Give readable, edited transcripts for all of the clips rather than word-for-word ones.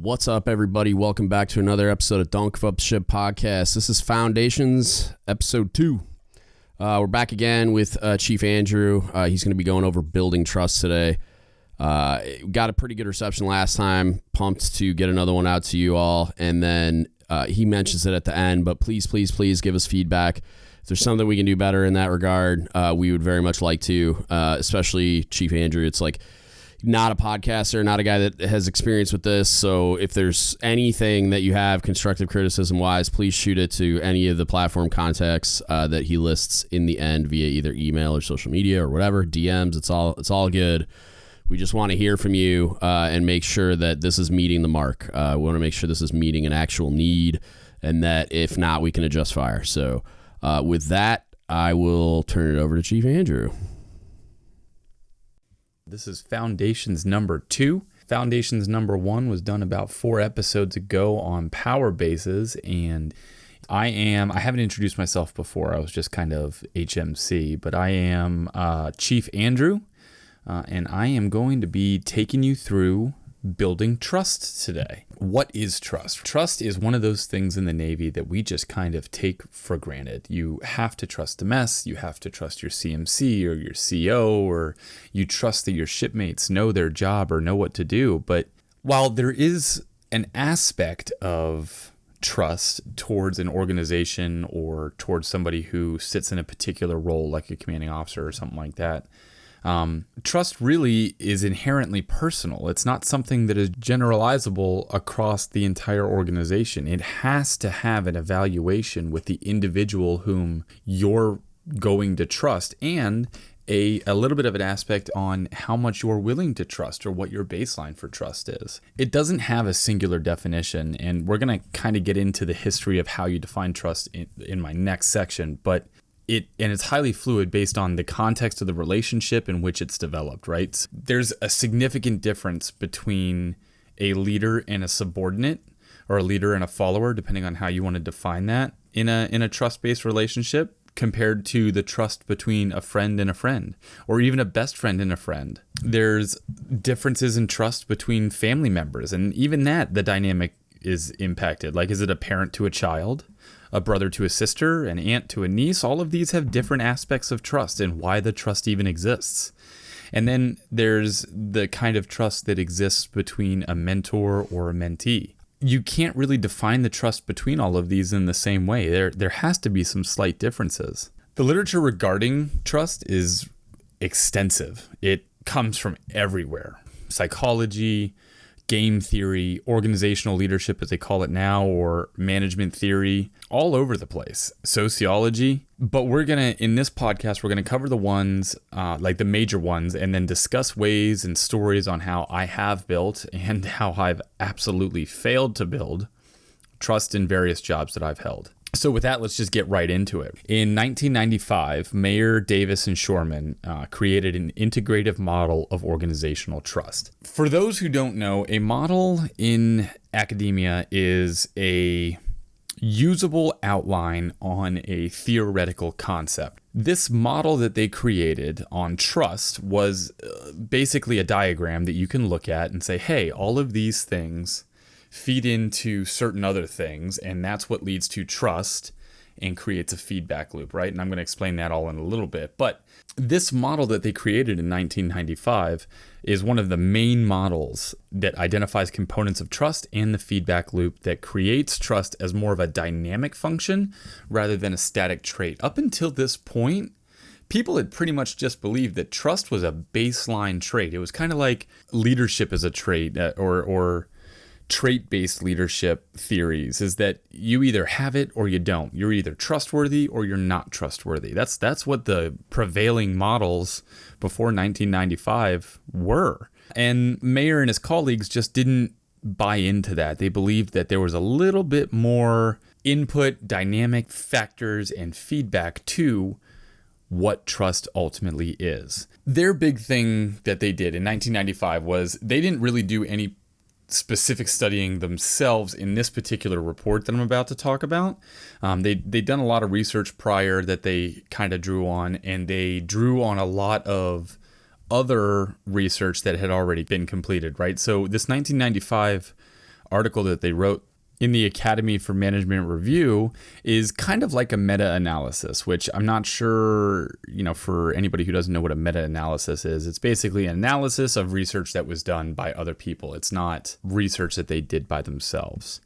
What's up, everybody? Welcome back to another episode of Don't Give Up Shit Podcast. This is Foundations, episode 2. We're back again with Chief Andrew. He's going to be going over building trust today. Got a pretty good reception last time. Pumped to get another one out to you all. And then he mentions it at the end, but please give us feedback. If there's something we can do better in that regard, we would very much like to, especially Chief Andrew. It's like, not a podcaster, not a guy that has experience with this. So if there's anything that you have constructive criticism wise, please shoot it to any of the platform contacts that he lists in the end via either email or social media or whatever, DMs. It's all good. We just want to hear from you and make sure that this is meeting the mark. We want to make sure this is meeting an actual need, and that if not, we can adjust fire. So with that, I will turn it over to Chief Andrew. This is Foundations number 2. Foundations number 1 was done about 4 episodes ago on power bases, and I haven't introduced myself before. I was just kind of HMC, but I am Chief Andrew, and I am going to be taking you through building trust today. What is trust? Trust is one of those things in the Navy that we just kind of take for granted. You have to trust the mess, you have to trust your CMC or your CO, or you trust that your shipmates know their job or know what to do. But while there is an aspect of trust towards an organization or towards somebody who sits in a particular role, like a commanding officer or something like that, trust really is inherently personal. It's not something that is generalizable across the entire organization. It has to have an evaluation with the individual whom you're going to trust, and a little bit of an aspect on how much you're willing to trust or what your baseline for trust is. It doesn't have a singular definition, and we're going to kind of get into the history of how you define trust in my next section, but it's highly fluid based on the context of the relationship in which it's developed, right? There's a significant difference between a leader and a subordinate, or a leader and a follower, depending on how you want to define that in a trust-based relationship, compared to the trust between a friend and a friend, or even a best friend and a friend. There's differences in trust between family members, and even that, the dynamic is impacted. Like, is it a parent to a child? A brother to a sister, an aunt to a niece? All of these have different aspects of trust and why the trust even exists. And then there's the kind of trust that exists between a mentor or a mentee. You can't really define the trust between all of these in the same way. There has to be some slight differences. The literature regarding trust is extensive. It comes from everywhere. Psychology, game theory, organizational leadership, as they call it now, or management theory, all over the place. Sociology. But in this podcast, we're going to cover the ones, like the major ones, and then discuss ways and stories on how I have built and how I've absolutely failed to build trust in various jobs that I've held. So with that, let's just get right into it. In 1995, Mayer, Davis, and Schoorman created an integrative model of organizational trust. For those who don't know, a model in academia is a usable outline on a theoretical concept. This model that they created on trust was basically a diagram that you can look at and say, hey, all of these things feed into certain other things, and that's what leads to trust and creates a feedback loop, right? And I'm going to explain that all in a little bit. But this model that they created in 1995 is one of the main models that identifies components of trust and the feedback loop that creates trust as more of a dynamic function rather than a static trait. Up until this point, people had pretty much just believed that trust was a baseline trait. It was kind of like leadership as a trait, or trait-based leadership theories, is that you either have it or you don't. You're either trustworthy or you're not trustworthy. That's what the prevailing models before 1995 were. And Mayer and his colleagues just didn't buy into that. They believed that there was a little bit more input, dynamic factors, and feedback to what trust ultimately is. Their big thing that they did in 1995 was they didn't really do any specific studying themselves in this particular report that I'm about to talk about. They'd done a lot of research prior that they kind of drew on, and they drew on a lot of other research that had already been completed, right? So this 1995 article that they wrote in the Academy for Management Review is kind of like a meta-analysis, which I'm not sure, for anybody who doesn't know what a meta-analysis is, it's basically an analysis of research that was done by other people. It's not research that they did by themselves.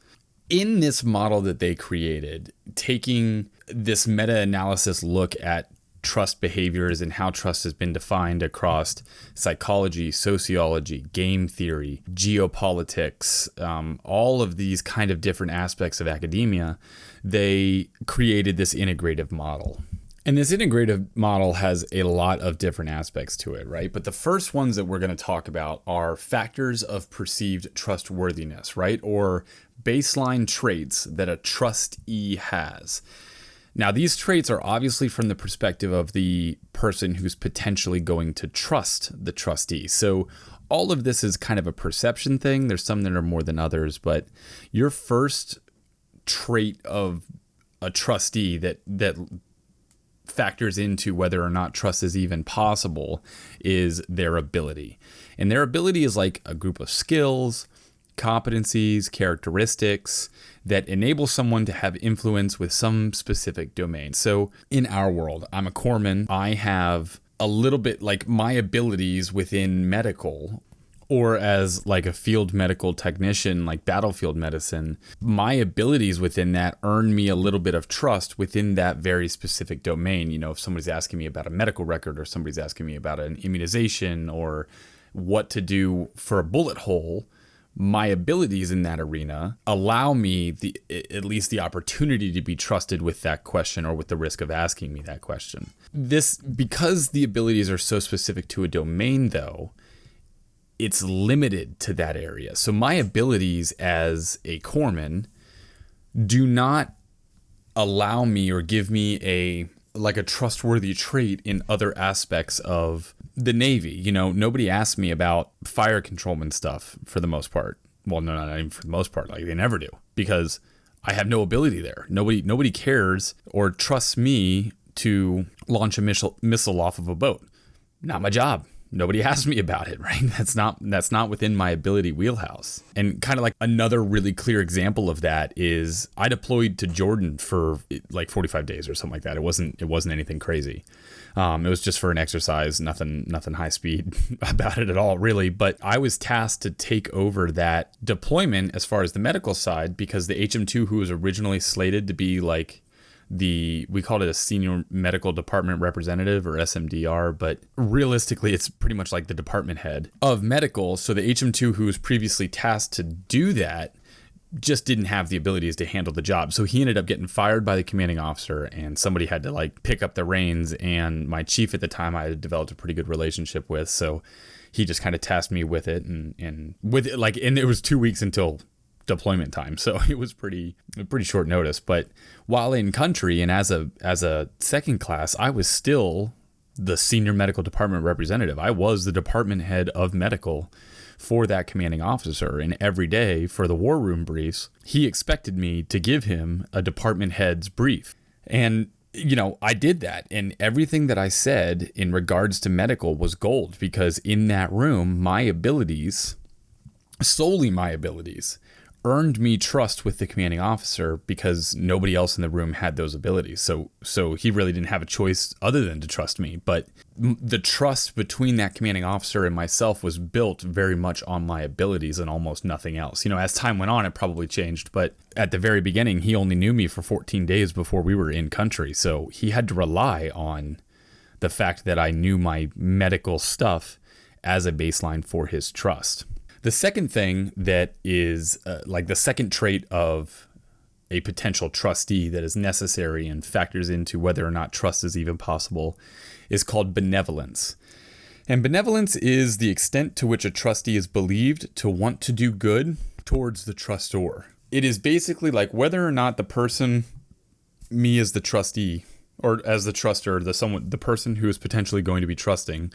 In this model that they created, taking this meta-analysis look at trust behaviors and how trust has been defined across psychology, sociology, game theory, geopolitics, all of these kind of different aspects of academia, they created this integrative model. And this integrative model has a lot of different aspects to it, right? But the first ones that we're going to talk about are factors of perceived trustworthiness, right? Or baseline traits that a trustee has. Now, these traits are obviously from the perspective of the person who's potentially going to trust the trustee. So all of this is kind of a perception thing. There's some that are more than others, but your first trait of a trustee that factors into whether or not trust is even possible is their ability. And their ability is like a group of skills, competencies, characteristics that enable someone to have influence with some specific domain. So in our world, I'm a corpsman. I have a little bit like my abilities within medical, or as like a field medical technician, like battlefield medicine, my abilities within that earn me a little bit of trust within that very specific domain. If somebody's asking me about a medical record, or somebody's asking me about an immunization, or what to do for a bullet hole, my abilities in that arena allow me at least the opportunity to be trusted with that question, or with the risk of asking me that question. Because the abilities are so specific to a domain, though, it's limited to that area. So my abilities as a corpsman do not allow me or give me a trustworthy trait in other aspects of the Navy. Nobody asks me about fire controlman stuff for the most part. Well, no, not even for the most part. Like, they never do, because I have no ability there. Nobody cares or trusts me to launch a missile off of a boat. Not my job. Nobody asked me about it, right? That's not within my ability wheelhouse. And kind of like another really clear example of that is I deployed to Jordan for like 45 days or something like that. It wasn't anything crazy. It was just for an exercise, nothing high speed about it at all, really. But I was tasked to take over that deployment as far as the medical side, because the HM2, who was originally slated to be like we called it a senior medical department representative, or SMDR, but realistically it's pretty much like the department head of medical. So the HM2, who was previously tasked to do that, just didn't have the abilities to handle the job. So he ended up getting fired by the commanding officer, and somebody had to like pick up the reins. And my chief at the time I had developed a pretty good relationship with, so he just kind of tasked me with it, and with it, like, and it was 2 weeks until deployment time, so it was pretty short notice. But while in country and as a second class, I was still the senior medical department representative. I was the department head of medical for that commanding officer, and every day for the war room briefs, he expected me to give him a department head's brief. And I did that, and everything that I said in regards to medical was gold, because in that room, my abilities, solely my abilities, earned me trust with the commanding officer, because nobody else in the room had those abilities. So he really didn't have a choice other than to trust me. But the trust between that commanding officer and myself was built very much on my abilities and almost nothing else. As time went on, it probably changed. But at the very beginning, he only knew me for 14 days before we were in country. So he had to rely on the fact that I knew my medical stuff as a baseline for his trust. The second thing that is like the second trait of a potential trustee that is necessary and factors into whether or not trust is even possible is called benevolence. And benevolence is the extent to which a trustee is believed to want to do good towards the trustor. It is basically like whether or not the person, me as the trustee, or as the truster, the person who is potentially going to be trusting,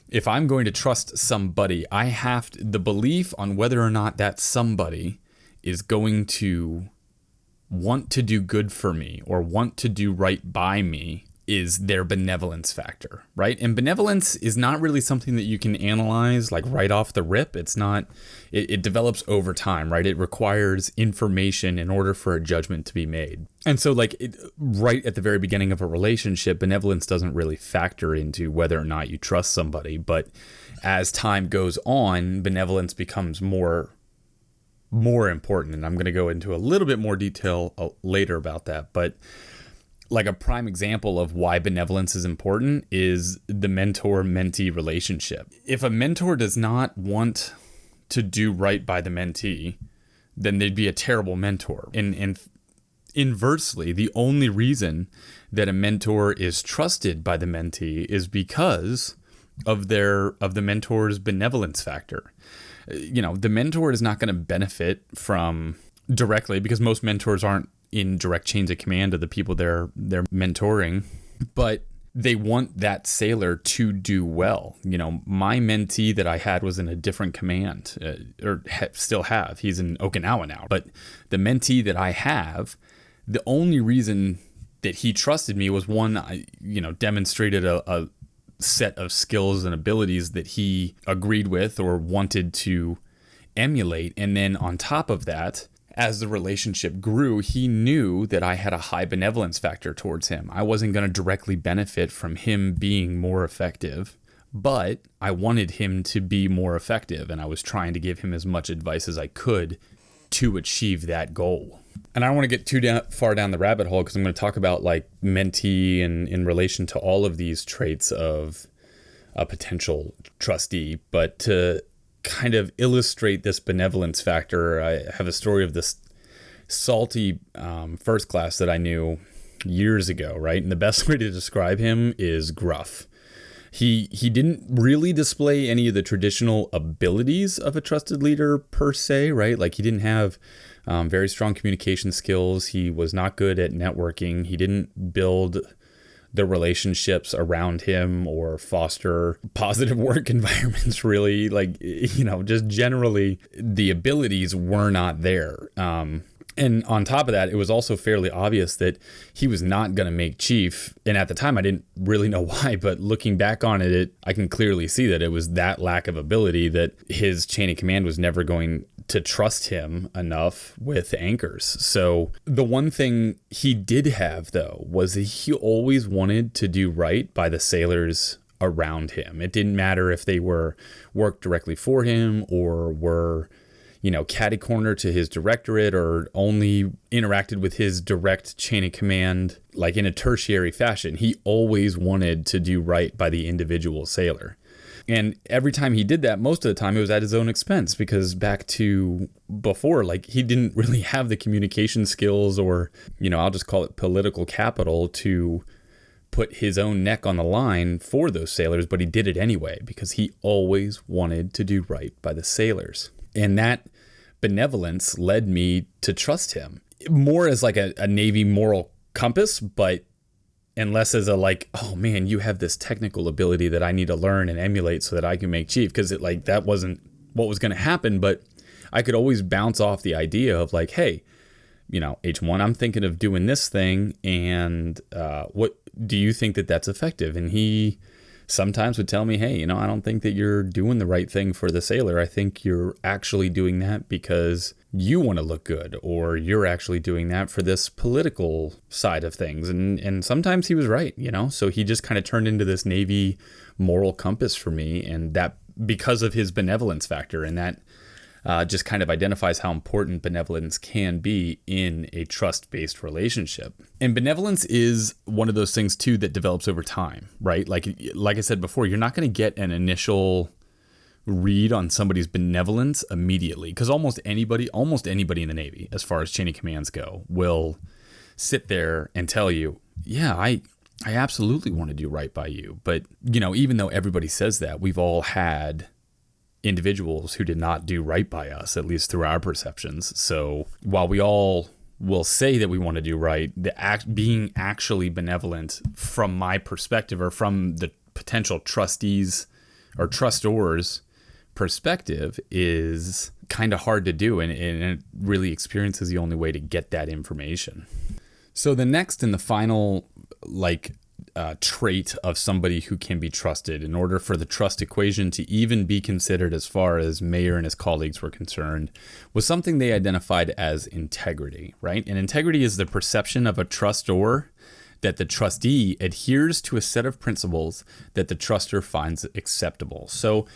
if I'm going to trust somebody, I have the belief on whether or not that somebody is going to want to do good for me or want to do right by me is their benevolence factor, right? And benevolence is not really something that you can analyze like right off the rip. It's not, it develops over time, right? It requires information in order for a judgment to be made. And so right at the very beginning of a relationship, benevolence doesn't really factor into whether or not you trust somebody. But as time goes on, benevolence becomes more important. And I'm going to go into a little bit more detail later about that. But like a prime example of why benevolence is important is the mentor-mentee relationship. If a mentor does not want to do right by the mentee, then they'd be a terrible mentor. And inversely, the only reason that a mentor is trusted by the mentee is because of the mentor's benevolence factor. The mentor is not going to benefit from directly, because most mentors aren't in direct chains of command of the people they're mentoring, but they want that sailor to do well. My mentee that I had was in a different command, still have. He's in Okinawa now, but the mentee that I have, the only reason that he trusted me was one, demonstrated a set of skills and abilities that he agreed with or wanted to emulate, and then on top of that, as the relationship grew, he knew that I had a high benevolence factor towards him. I wasn't going to directly benefit from him being more effective, but I wanted him to be more effective, and I was trying to give him as much advice as I could to achieve that goal. And I don't want to get too far down the rabbit hole, because I'm going to talk about like mentee and in relation to all of these traits of a potential trustee. But to kind of illustrate this benevolence factor, I have a story of this salty first class that I knew years ago, right? And the best way to describe him is gruff. He didn't really display any of the traditional abilities of a trusted leader per se, right? Like he didn't have very strong communication skills. He was not good at networking. He didn't build the relationships around him or foster positive work environments, really. Just generally the abilities were not there. And on top of that, it was also fairly obvious that he was not going to make chief. And at the time, I didn't really know why, but looking back on it, I can clearly see that it was that lack of ability that his chain of command was never going to trust him enough with anchors. So the one thing he did have, though, was that he always wanted to do right by the sailors around him. It didn't matter if they worked directly for him or were catty corner to his directorate or only interacted with his direct chain of command, like in a tertiary fashion. He always wanted to do right by the individual sailor. And every time he did that, most of the time it was at his own expense, because back to before, he didn't really have the communication skills or, I'll just call it political capital to put his own neck on the line for those sailors, but he did it anyway because he always wanted to do right by the sailors. And that benevolence led me to trust him more as like a Navy moral compass, and less as oh man, you have this technical ability that I need to learn and emulate so that I can make chief. Because that wasn't what was going to happen, but I could always bounce off the idea of hey, H1, I'm thinking of doing this thing, and what do you think that's effective? And he sometimes would tell me, hey, I don't think that you're doing the right thing for the sailor. I think you're actually doing that because you want to look good, or you're actually doing that for this political side of things. And sometimes he was right, so he just kind of turned into this Navy moral compass for me. And that because of his benevolence factor, and that just kind of identifies how important benevolence can be in a trust-based relationship. And benevolence is one of those things too that develops over time, right? Like I said before, you're not going to get an initial read on somebody's benevolence immediately, because almost anybody in the Navy, as far as chain of commands go, will sit there and tell you, yeah, I absolutely want to do right by you. But, even though everybody says that, we've all had individuals who did not do right by us, at least through our perceptions. So while we all will say that we want to do right, being actually benevolent from my perspective, or from the potential trustees or trustors' perspective, is kind of hard to do, and it really experience is the only way to get that information. So the next and the final trait of somebody who can be trusted in order for the trust equation to even be considered as far as Mayer and his colleagues were concerned was something they identified as integrity, right? And integrity is the perception of a trustor that the trustee adheres to a set of principles that the truster finds acceptable. So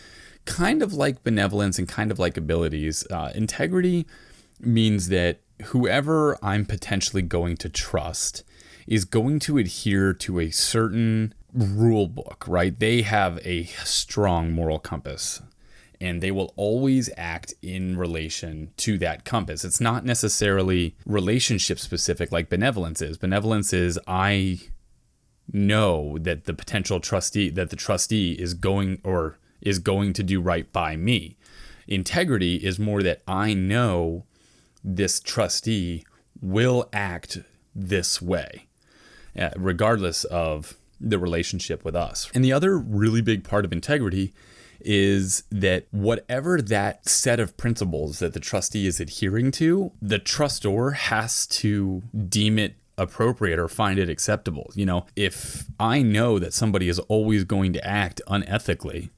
kind of like benevolence and kind of like abilities, integrity means that whoever I'm potentially going to trust is going to adhere to a certain rule book, right? They have a strong moral compass, and they will always act in relation to that compass. It's not necessarily relationship specific like benevolence is. Benevolence is I know that the potential trustee, that the trustee is going to do right by me. Integrity is more that I know this trustee will act this way, regardless of the relationship with us. And the other really big part of integrity is that whatever that set of principles that the trustee is adhering to, the trustor has to deem it appropriate or find it acceptable. You know, if I know that somebody is always going to act unethically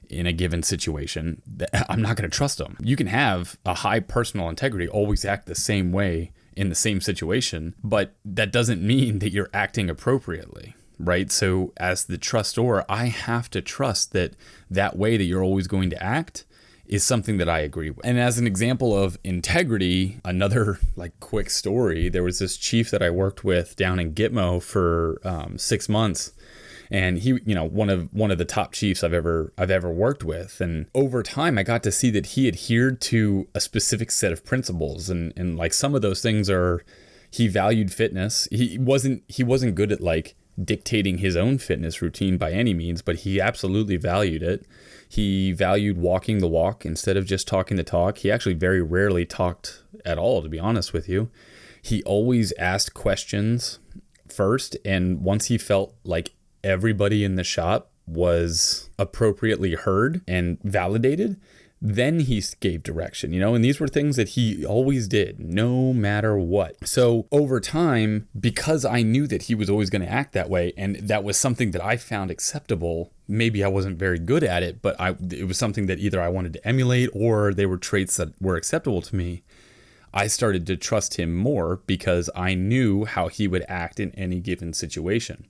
in a given situation, I'm not going to trust them. You can have a high personal integrity, always act the same way in the same situation, but that doesn't mean that you're acting appropriately. Right? So as the trustor, I have to trust that that way that you're always going to act is something that I agree with. And as an example of integrity, another like quick story, there was this chief that I worked with down in Gitmo for 6 months. And he, you know, one of the top chiefs I've ever worked with. And over time, I got to see that he adhered to a specific set of principles. And like some of those things are, he valued fitness. He wasn't good at like dictating his own fitness routine by any means, but he absolutely valued it. He valued walking the walk instead of just talking the talk. He actually very rarely talked at all, to be honest with you. He always asked questions first, and once he felt like everybody in the shop was appropriately heard and validated, then he gave direction, you know, and these were things that he always did no matter what. So over time, because I knew that he was always going to act that way, and that was something that I found acceptable, maybe I wasn't very good at it, but it was something that either I wanted to emulate or they were traits that were acceptable to me. I started to trust him more because I knew how he would act in any given situation.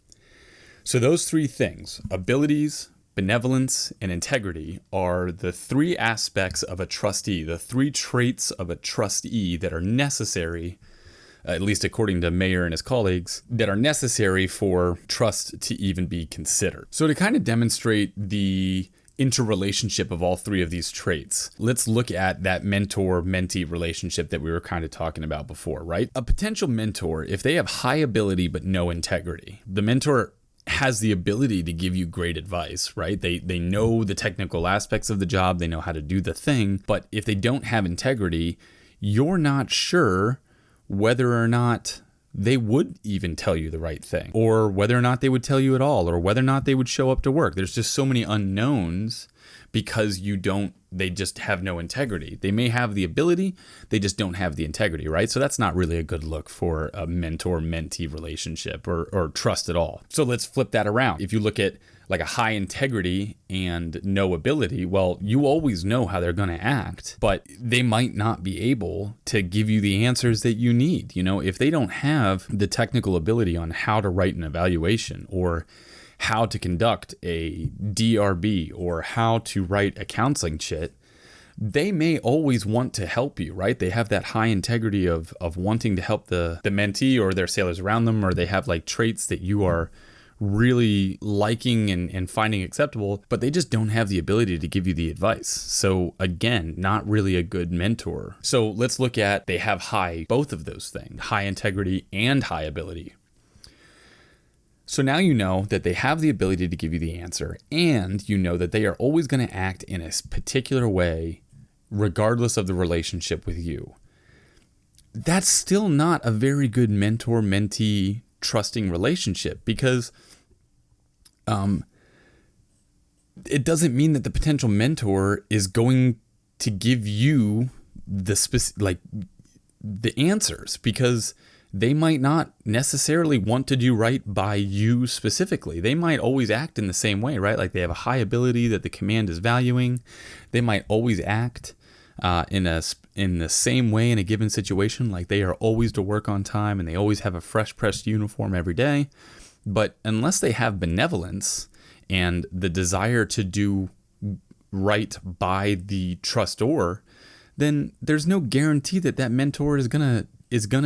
So those three things, abilities, benevolence, and integrity, are the three aspects of a trustee, the three traits of a trustee that are necessary, at least according to Mayer and his colleagues, that are necessary for trust to even be considered. So to kind of demonstrate the interrelationship of all three of these traits, let's look at that mentor-mentee relationship that we were kind of talking about before, right? A potential mentor, if they have high ability but no integrity, the mentor has the ability to give you great advice, right? They know the technical aspects of the job, they know how to do the thing, but if they don't have integrity, you're not sure whether or not they would even tell you the right thing, or whether or not they would tell you at all, or whether or not they would show up to work. There's just so many unknowns because they just have no integrity. They may have the ability, they just don't have the integrity, right? So that's not really a good look for a mentor-mentee relationship or trust at all. So let's flip that around. If you look at like a high integrity and no ability, well, you always know how they're going to act, but they might not be able to give you the answers that you need. You know, if they don't have the technical ability on how to write an evaluation, or how to conduct a DRB, or how to write a counseling chit, they may always want to help you, right? They have that high integrity of wanting to help the mentee or their sailors around them, or they have like traits that you are really liking and finding acceptable, but they just don't have the ability to give you the advice. So again, not really a good mentor. So let's look at, they have both of those things, high integrity and high ability. So now you know that they have the ability to give you the answer, and you know that they are always going to act in a particular way, regardless of the relationship with you. That's still not a very good mentor-mentee trusting relationship, because it doesn't mean that the potential mentor is going to give you the answers, because they might not necessarily want to do right by you specifically. They might always act in the same way, right? Like they have a high ability that the command is valuing. They might always act in the same way in a given situation, like they are always to work on time and they always have a fresh pressed uniform every day. But unless they have benevolence and the desire to do right by the trustor, then there's no guarantee that that mentor is gonna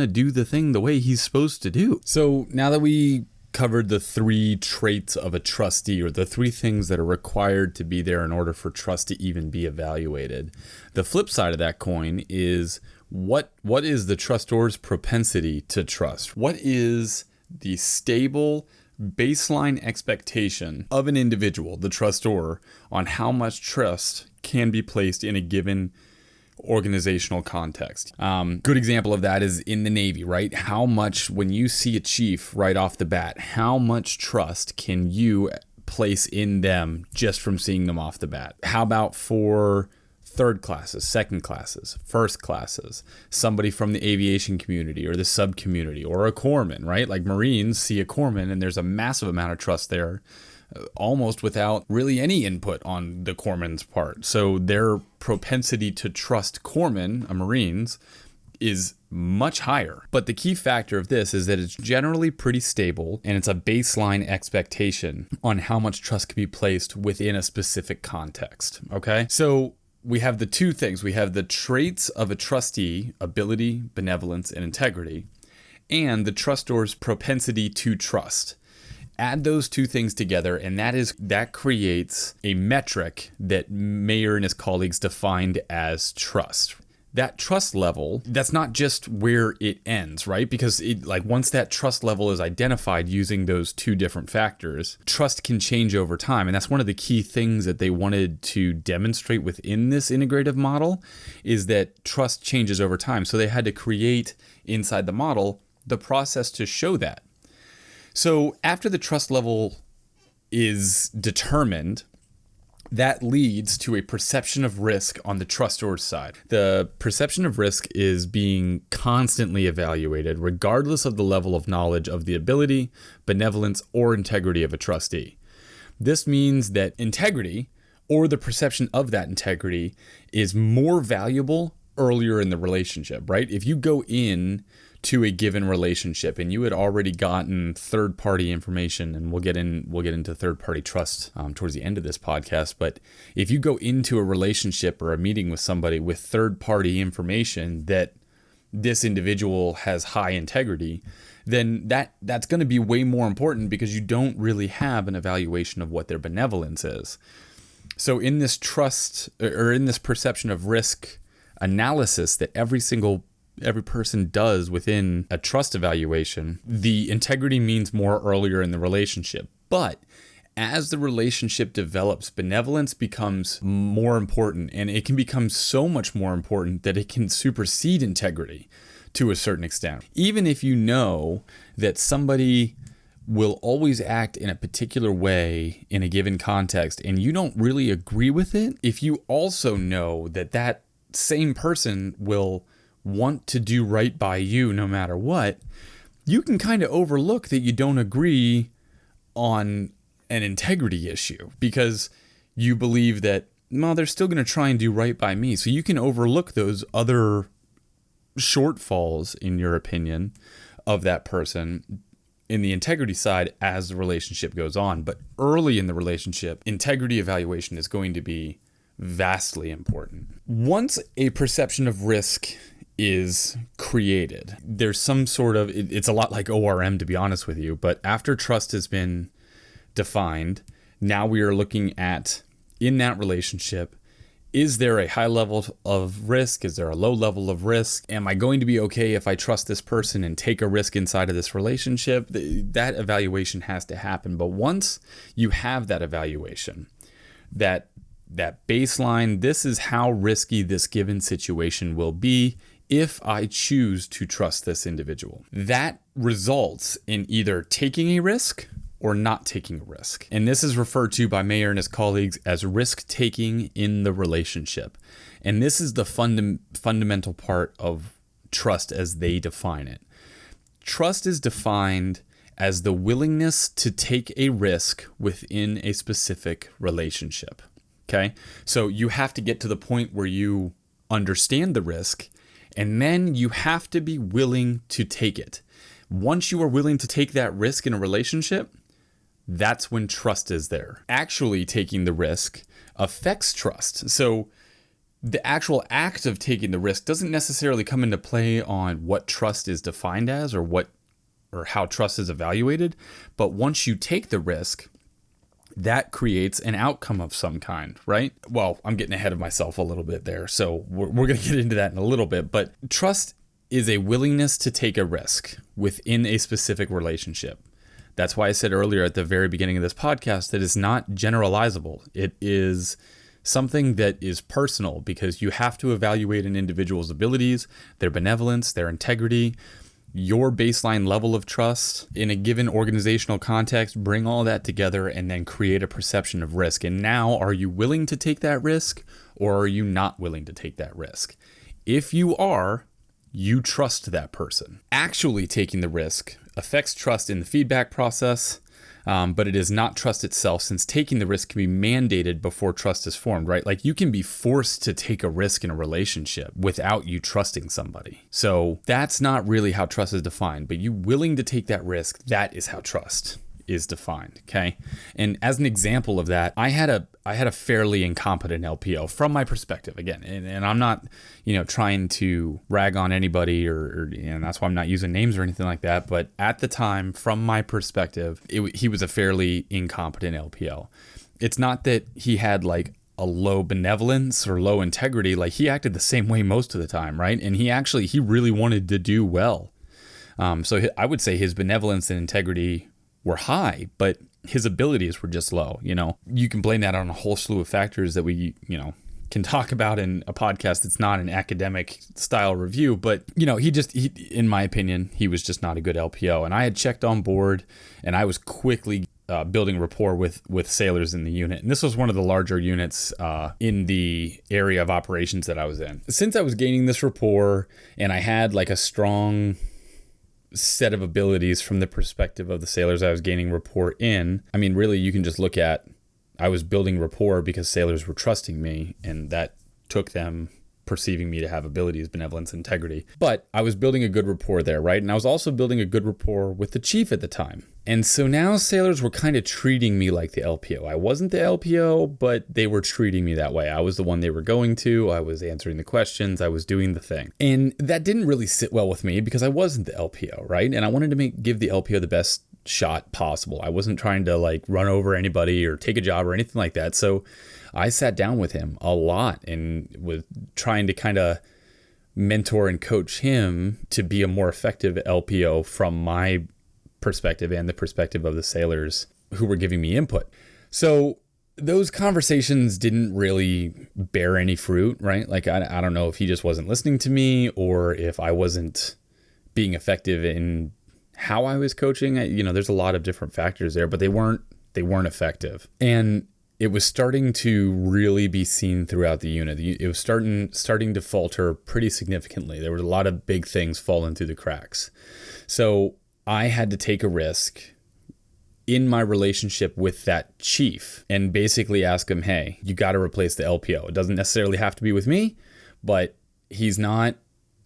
do the thing the way he's supposed to do. So now that we covered the 3 traits of a trustee, or the 3 things that are required to be there in order for trust to even be evaluated, the flip side of that coin is what is the trustor's propensity to trust? What is the stable baseline expectation of an individual, the trustor, on how much trust can be placed in a given organizational context? Good example of that is in the Navy, right? How much, when you see a chief right off the bat, how much trust can you place in them just from seeing them off the bat? How about for third classes, second classes, first classes, somebody from the aviation community or the sub community, or a corpsman, right? Like Marines see a corpsman and there's a massive amount of trust there, almost without really any input on the corpsman's part. So their propensity to trust corpsmen, Marines, is much higher. But the key factor of this is that it's generally pretty stable, and it's a baseline expectation on how much trust can be placed within a specific context. Okay? So we have the 2 things. We have the traits of a trustee: ability, benevolence, and integrity, and the trustor's propensity to trust. Add those 2 things together, and that creates a metric that Mayer and his colleagues defined as trust. That trust level, that's not just where it ends, right? Because once that trust level is identified using those 2 different factors, trust can change over time. And that's one of the key things that they wanted to demonstrate within this integrative model, is that trust changes over time. So they had to create inside the model the process to show that. So after the trust level is determined, that leads to a perception of risk on the trustor's side. The perception of risk is being constantly evaluated, regardless of the level of knowledge of the ability, benevolence, or integrity of a trustee. This means that integrity, or the perception of that integrity, is more valuable earlier in the relationship, right? If you go in to a given relationship and you had already gotten third-party information, and we'll get into third-party trust towards the end of this podcast, but if you go into a relationship or a meeting with somebody with third-party information that this individual has high integrity, then that's going to be way more important, because you don't really have an evaluation of what their benevolence is. So in this trust, or in this perception of risk analysis that every person does within a trust evaluation, the integrity means more earlier in the relationship. But as the relationship develops, benevolence becomes more important, and it can become so much more important that it can supersede integrity to a certain extent. Even if you know that somebody will always act in a particular way in a given context and you don't really agree with it, if you also know that that same person will want to do right by you no matter what, you can kind of overlook that you don't agree on an integrity issue, because you believe that, well, they're still going to try and do right by me. So you can overlook those other shortfalls, in your opinion, of that person in the integrity side as the relationship goes on. But early in the relationship, integrity evaluation is going to be vastly important. Once a perception of risk is created, there's some sort of, it's a lot like ORM, to be honest with you, but after trust has been defined, now we are looking at, in that relationship, is there a high level of risk? Is there a low level of risk? Am I going to be okay if I trust this person and take a risk inside of this relationship? That evaluation has to happen. But once you have that evaluation, that baseline, this is how risky this given situation will be if I choose to trust this individual. That results in either taking a risk or not taking a risk. And this is referred to by Mayer and his colleagues as risk-taking in the relationship. And this is the fundamental part of trust as they define it. Trust is defined as the willingness to take a risk within a specific relationship. Okay? So you have to get to the point where you understand the risk, and then you have to be willing to take it. Once you are willing to take that risk in a relationship, that's when trust is there. Actually taking the risk affects trust. So the actual act of taking the risk doesn't necessarily come into play on what trust is defined as or how trust is evaluated. But once you take the risk, that creates an outcome of some kind, right? Well, I'm getting ahead of myself a little bit there. So we're going to get into that in a little bit. But trust is a willingness to take a risk within a specific relationship. That's why I said earlier at the very beginning of this podcast that it's not generalizable. It is something that is personal because you have to evaluate an individual's abilities, their benevolence, their integrity, your baseline level of trust in a given organizational context, bring all that together and then create a perception of risk. And now, are you willing to take that risk or are you not willing to take that risk? If you are, you trust that person. Actually taking the risk affects trust in the feedback process, but it is not trust itself, since taking the risk can be mandated before trust is formed, right? Like you can be forced to take a risk in a relationship without you trusting somebody. So that's not really how trust is defined, but you willing to take that risk, that is how trust is defined, okay? And as an example of that, I had a fairly incompetent LPO from my perspective, again, and I'm not, trying to rag on anybody or that's why I'm not using names or anything like that, but at the time, from my perspective, he was a fairly incompetent LPO. It's not that he had like a low benevolence or low integrity, like he acted the same way most of the time, right? And he really wanted to do well. So I would say his benevolence and integrity were high, but his abilities were just low. You can blame that on a whole slew of factors that we, can talk about in a podcast. It's not an academic style review, but he in my opinion, he was just not a good LPO. And I had checked on board and I was quickly building rapport with sailors in the unit. And this was one of the larger units in the area of operations that I was in. Since I was gaining this rapport and I had like a strong set of abilities from the perspective of the sailors I was gaining rapport in, I mean, really, you can just look at, I was building rapport because sailors were trusting me, and that took them perceiving me to have abilities, benevolence, integrity. But I was building a good rapport there, right? And I was also building a good rapport with the chief at the time. And so now sailors were kind of treating me like the LPO. I wasn't the LPO, but they were treating me that way. I was the one they were going to. I was answering the questions. I was doing the thing. And that didn't really sit well with me because I wasn't the LPO, right? And I wanted to give the LPO the best shot possible. I wasn't trying to like run over anybody or take a job or anything like that. So I sat down with him a lot and was trying to kind of mentor and coach him to be a more effective LPO from my perspective and the perspective of the sailors who were giving me input. So those conversations didn't really bear any fruit, right? Like, I don't know if he just wasn't listening to me or if I wasn't being effective in how I was coaching. There's a lot of different factors there, but they weren't effective. And it was starting to really be seen throughout the unit. It was starting to falter pretty significantly. There were a lot of big things falling through the cracks. So I had to take a risk in my relationship with that chief and basically ask him, hey, you got to replace the LPO. It doesn't necessarily have to be with me, but he's not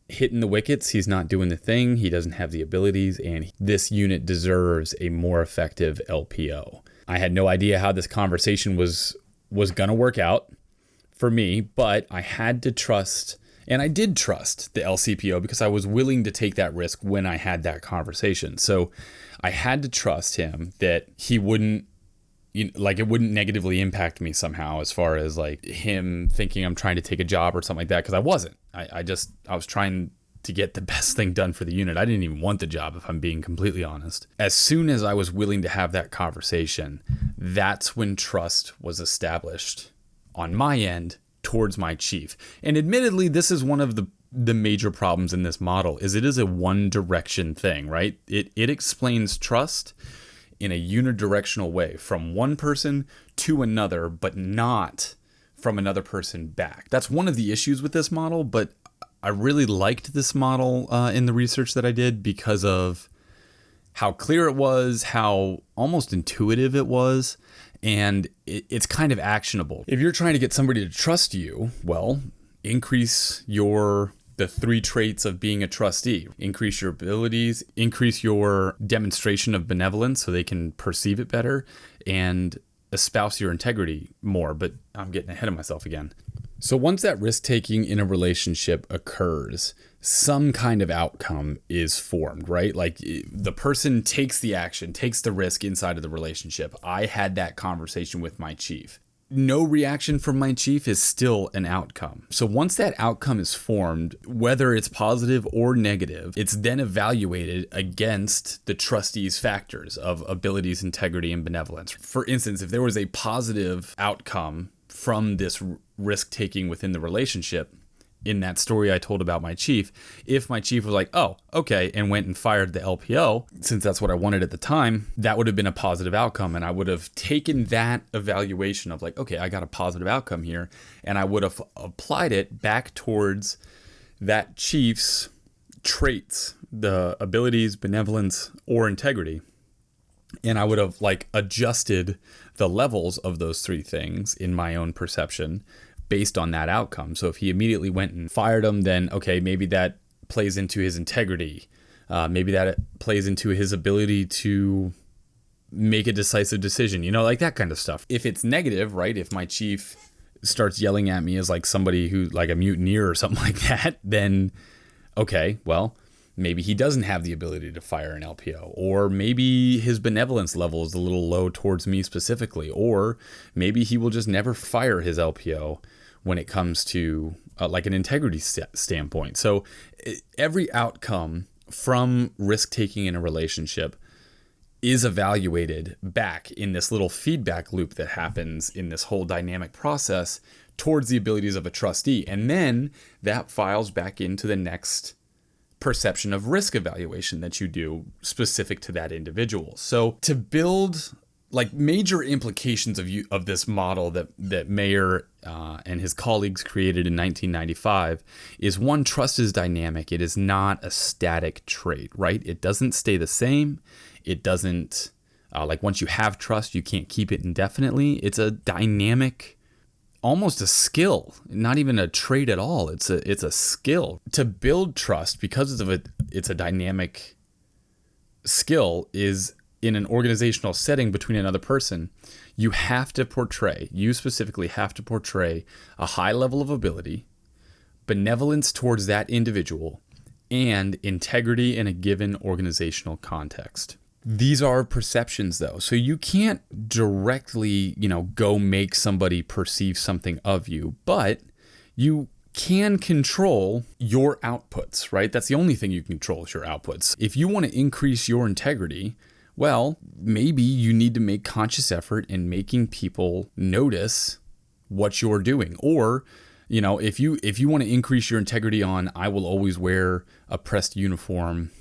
hitting the wickets. He's not doing the thing. He doesn't have the abilities, and this unit deserves a more effective LPO. I had no idea how this conversation was going to work out for me, but I had to trust, and I did trust the LCPO because I was willing to take that risk when I had that conversation. So I had to trust him that he wouldn't, it wouldn't negatively impact me somehow as far as like him thinking I'm trying to take a job or something like that, because I wasn't. I was trying to get the best thing done for the unit. I didn't even want the job, if I'm being completely honest. As soon as I was willing to have that conversation, that's when trust was established on my end towards my chief. And admittedly, this is one of the major problems in this model, is it is a one direction thing, right? It explains trust in a unidirectional way from one person to another, but not from another person back. That's one of the issues with this model, but I really liked this model in the research that I did because of how clear it was, how almost intuitive it was, and it's kind of actionable. If you're trying to get somebody to trust you, well, increase the 3 traits of being a trustee. Increase your abilities, increase your demonstration of benevolence so they can perceive it better, and espouse your integrity more. But I'm getting ahead of myself again. So once that risk-taking in a relationship occurs, some kind of outcome is formed, right? Like the person takes the action, takes the risk inside of the relationship. I had that conversation with my chief. No reaction from my chief is still an outcome. So once that outcome is formed, whether it's positive or negative, it's then evaluated against the trustee's factors of abilities, integrity, and benevolence. For instance, if there was a positive outcome from this risk-taking within the relationship, in that story I told about my chief, if my chief was like, oh, okay, and went and fired the LPO, since that's what I wanted at the time, that would have been a positive outcome. And I would have taken that evaluation of like, okay, I got a positive outcome here. And I would have applied it back towards that chief's traits, the abilities, benevolence, or integrity. And I would have like adjusted the levels of those 3 things in my own perception based on that outcome. So if he immediately went and fired him, then okay, maybe that plays into his integrity. Maybe that plays into his ability to make a decisive decision, like that kind of stuff. If it's negative, right? If my chief starts yelling at me as like somebody who like a mutineer or something like that, then okay, well, maybe he doesn't have the ability to fire an LPO, or maybe his benevolence level is a little low towards me specifically, or maybe he will just never fire his LPO when it comes to like an integrity standpoint. So every outcome from risk-taking in a relationship is evaluated back in this little feedback loop that happens in this whole dynamic process towards the abilities of a trustee. And then that files back into the next perception of risk evaluation that you do specific to that individual. So to build like major implications of this model that Mayer and his colleagues created in 1995 is, one, trust is dynamic. It is not a static trait, right? It doesn't stay the same. It doesn't like once you have trust, you can't keep it indefinitely. It's a dynamic, almost a skill, not even a trait at all. It's a skill to build trust because of it's a dynamic skill. Is in an organizational setting between another person, you specifically have to portray a high level of ability, benevolence towards that individual, and integrity in a given organizational context. These are perceptions though. So you can't directly, go make somebody perceive something of you, but you can control your outputs, right? That's the only thing you can control is your outputs. If you want to increase your integrity, well, maybe you need to make conscious effort in making people notice what you're doing. Or, if you want to increase your integrity on, I will always wear a pressed uniform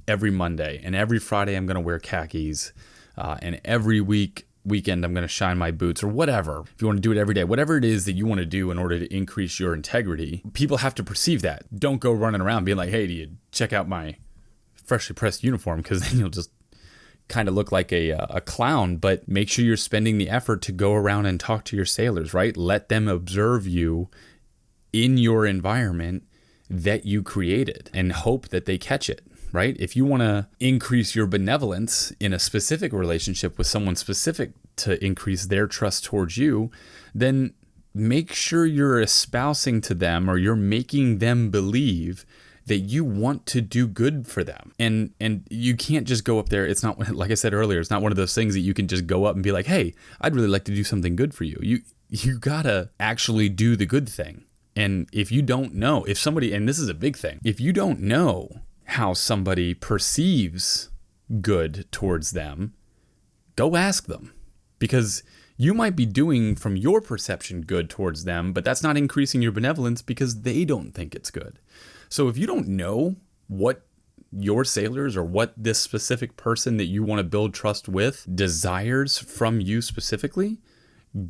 every Monday, and every Friday I'm going to wear khakis, and every weekend I'm going to shine my boots, or whatever. If you want to do it every day, whatever it is that you want to do in order to increase your integrity, people have to perceive that. Don't go running around being like, hey, do you check out my freshly pressed uniform? Because then you'll just kind of look like a clown. But make sure you're spending the effort to go around and talk to your sailors, right? Let them observe you in your environment that you created and hope that they catch it, right? If you want to increase your benevolence in a specific relationship with someone specific to increase their trust towards you, then make sure you're espousing to them, or you're making them believe that you want to do good for them. And you can't just go up there. It's not, like I said earlier, it's not one of those things that you can just go up and be like, hey, I'd really like to do something good for you. You gotta actually do the good thing. And if you don't know, if somebody, and this is a big thing, if you don't know how somebody perceives good towards them, go ask them. Because you might be doing from your perception good towards them, but that's not increasing your benevolence because they don't think it's good. So if you don't know what your sailors or what this specific person that you want to build trust with desires from you specifically,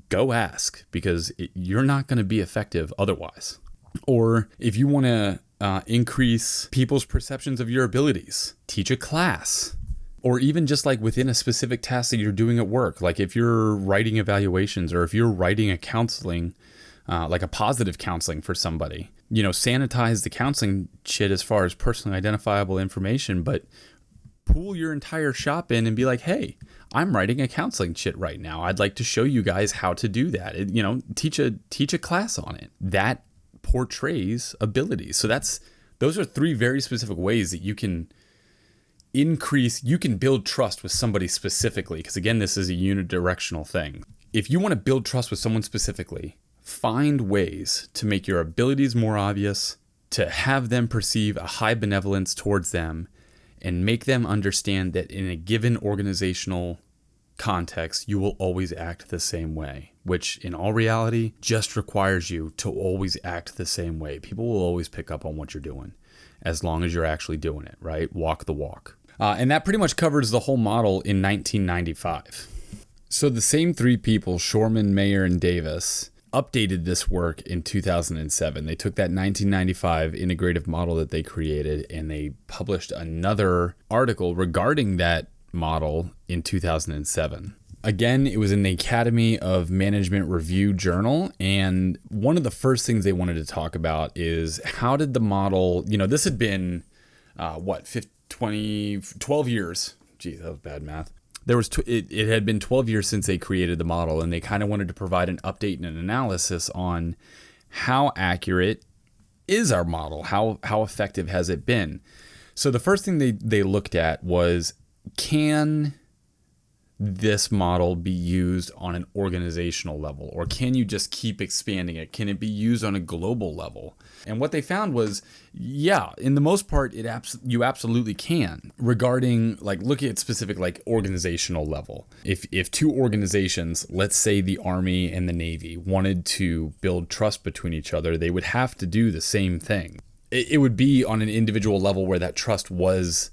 go ask, because you're not going to be effective otherwise. Or if you want to increase people's perceptions of your abilities, teach a class, or even just like within a specific task that you're doing at work. Like if you're writing evaluations or if you're writing a counseling, like a positive counseling for somebody, sanitize the counseling shit as far as personally identifiable information, but pull your entire shop in and be like, hey, I'm writing a counseling shit right now. I'd like to show you guys how to do that. Teach a class on it. That portrays abilities. So those are 3 very specific ways that you can build trust with somebody specifically. Because again, this is a unidirectional thing. If you want to build trust with someone specifically, find ways to make your abilities more obvious, to have them perceive a high benevolence towards them, and make them understand that in a given organizational context, you will always act the same way, which in all reality just requires you to always act the same way. People will always pick up on what you're doing as long as you're actually doing it, right? Walk the walk. And that pretty much covers the whole model in 1995. So the same 3 people, Schoorman, Mayer, and Davis, updated this work in 2007. They took that 1995 integrative model that they created and they published another article regarding that model in 2007. Again, it was in the Academy of Management Review Journal. And one of the first things they wanted to talk about is how did the model, this had been, 12 years. Geez, that was bad math. It had been 12 years since they created the model, and they kind of wanted to provide an update and an analysis on how accurate is our model, how effective has it been. So the first thing they looked at was, can this model be used on an organizational level, or can you just keep expanding it? Can it be used on a global level? And what they found was, yeah, in the most part, you absolutely can. Regarding like looking at specific like organizational level, if 2 organizations, let's say the Army and the Navy, wanted to build trust between each other, they would have to do the same thing. It would be on an individual level where that trust was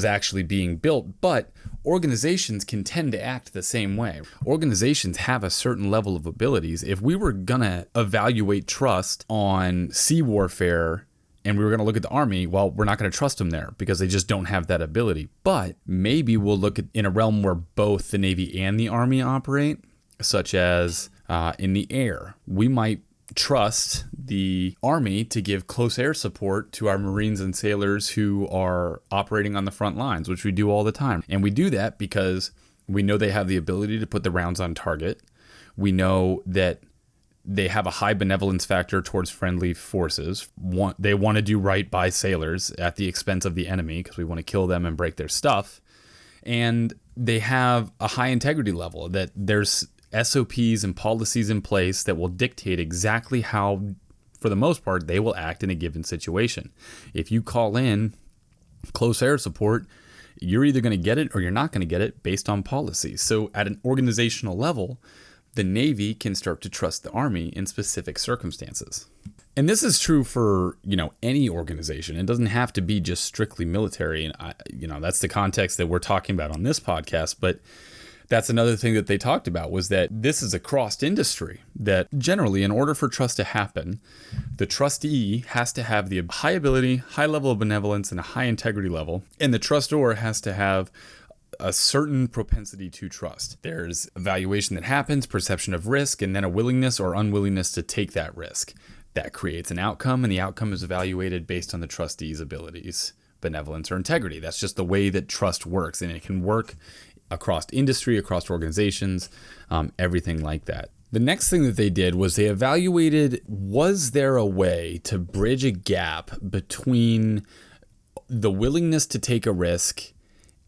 actually being built, but organizations can tend to act the same way. Organizations have a certain level of abilities. If we were gonna evaluate trust on sea warfare and we were gonna look at the Army, well, we're not gonna trust them there because they just don't have that ability. But maybe we'll look at in a realm where both the Navy and the Army operate, such as in the air. We might trust the Army to give close air support to our Marines and sailors who are operating on the front lines, which we do all the time. And we do that because we know they have the ability to put the rounds on target. We know that they have a high benevolence factor towards friendly forces. They want to do right by sailors at the expense of the enemy because we want to kill them and break their stuff. And they have a high integrity level, that there's SOPs and policies in place that will dictate exactly how, for the most part, they will act in a given situation. If you call in close air support, you're either going to get it or you're not going to get it based on policies. So at an organizational level, the Navy can start to trust the Army in specific circumstances. And this is true for, any organization. It doesn't have to be just strictly military. And, that's the context that we're talking about on this podcast. But that's another thing that they talked about, was that this is across industry, that generally in order for trust to happen, the trustee has to have the high ability, high level of benevolence, and a high integrity level. And the trustor has to have a certain propensity to trust. There's evaluation that happens, perception of risk, and then a willingness or unwillingness to take that risk. That creates an outcome, and the outcome is evaluated based on the trustee's abilities, benevolence, or integrity. That's just the way that trust works, and it can work across industry, across organizations, everything like that. The next thing that they did was they evaluated, was there a way to bridge a gap between the willingness to take a risk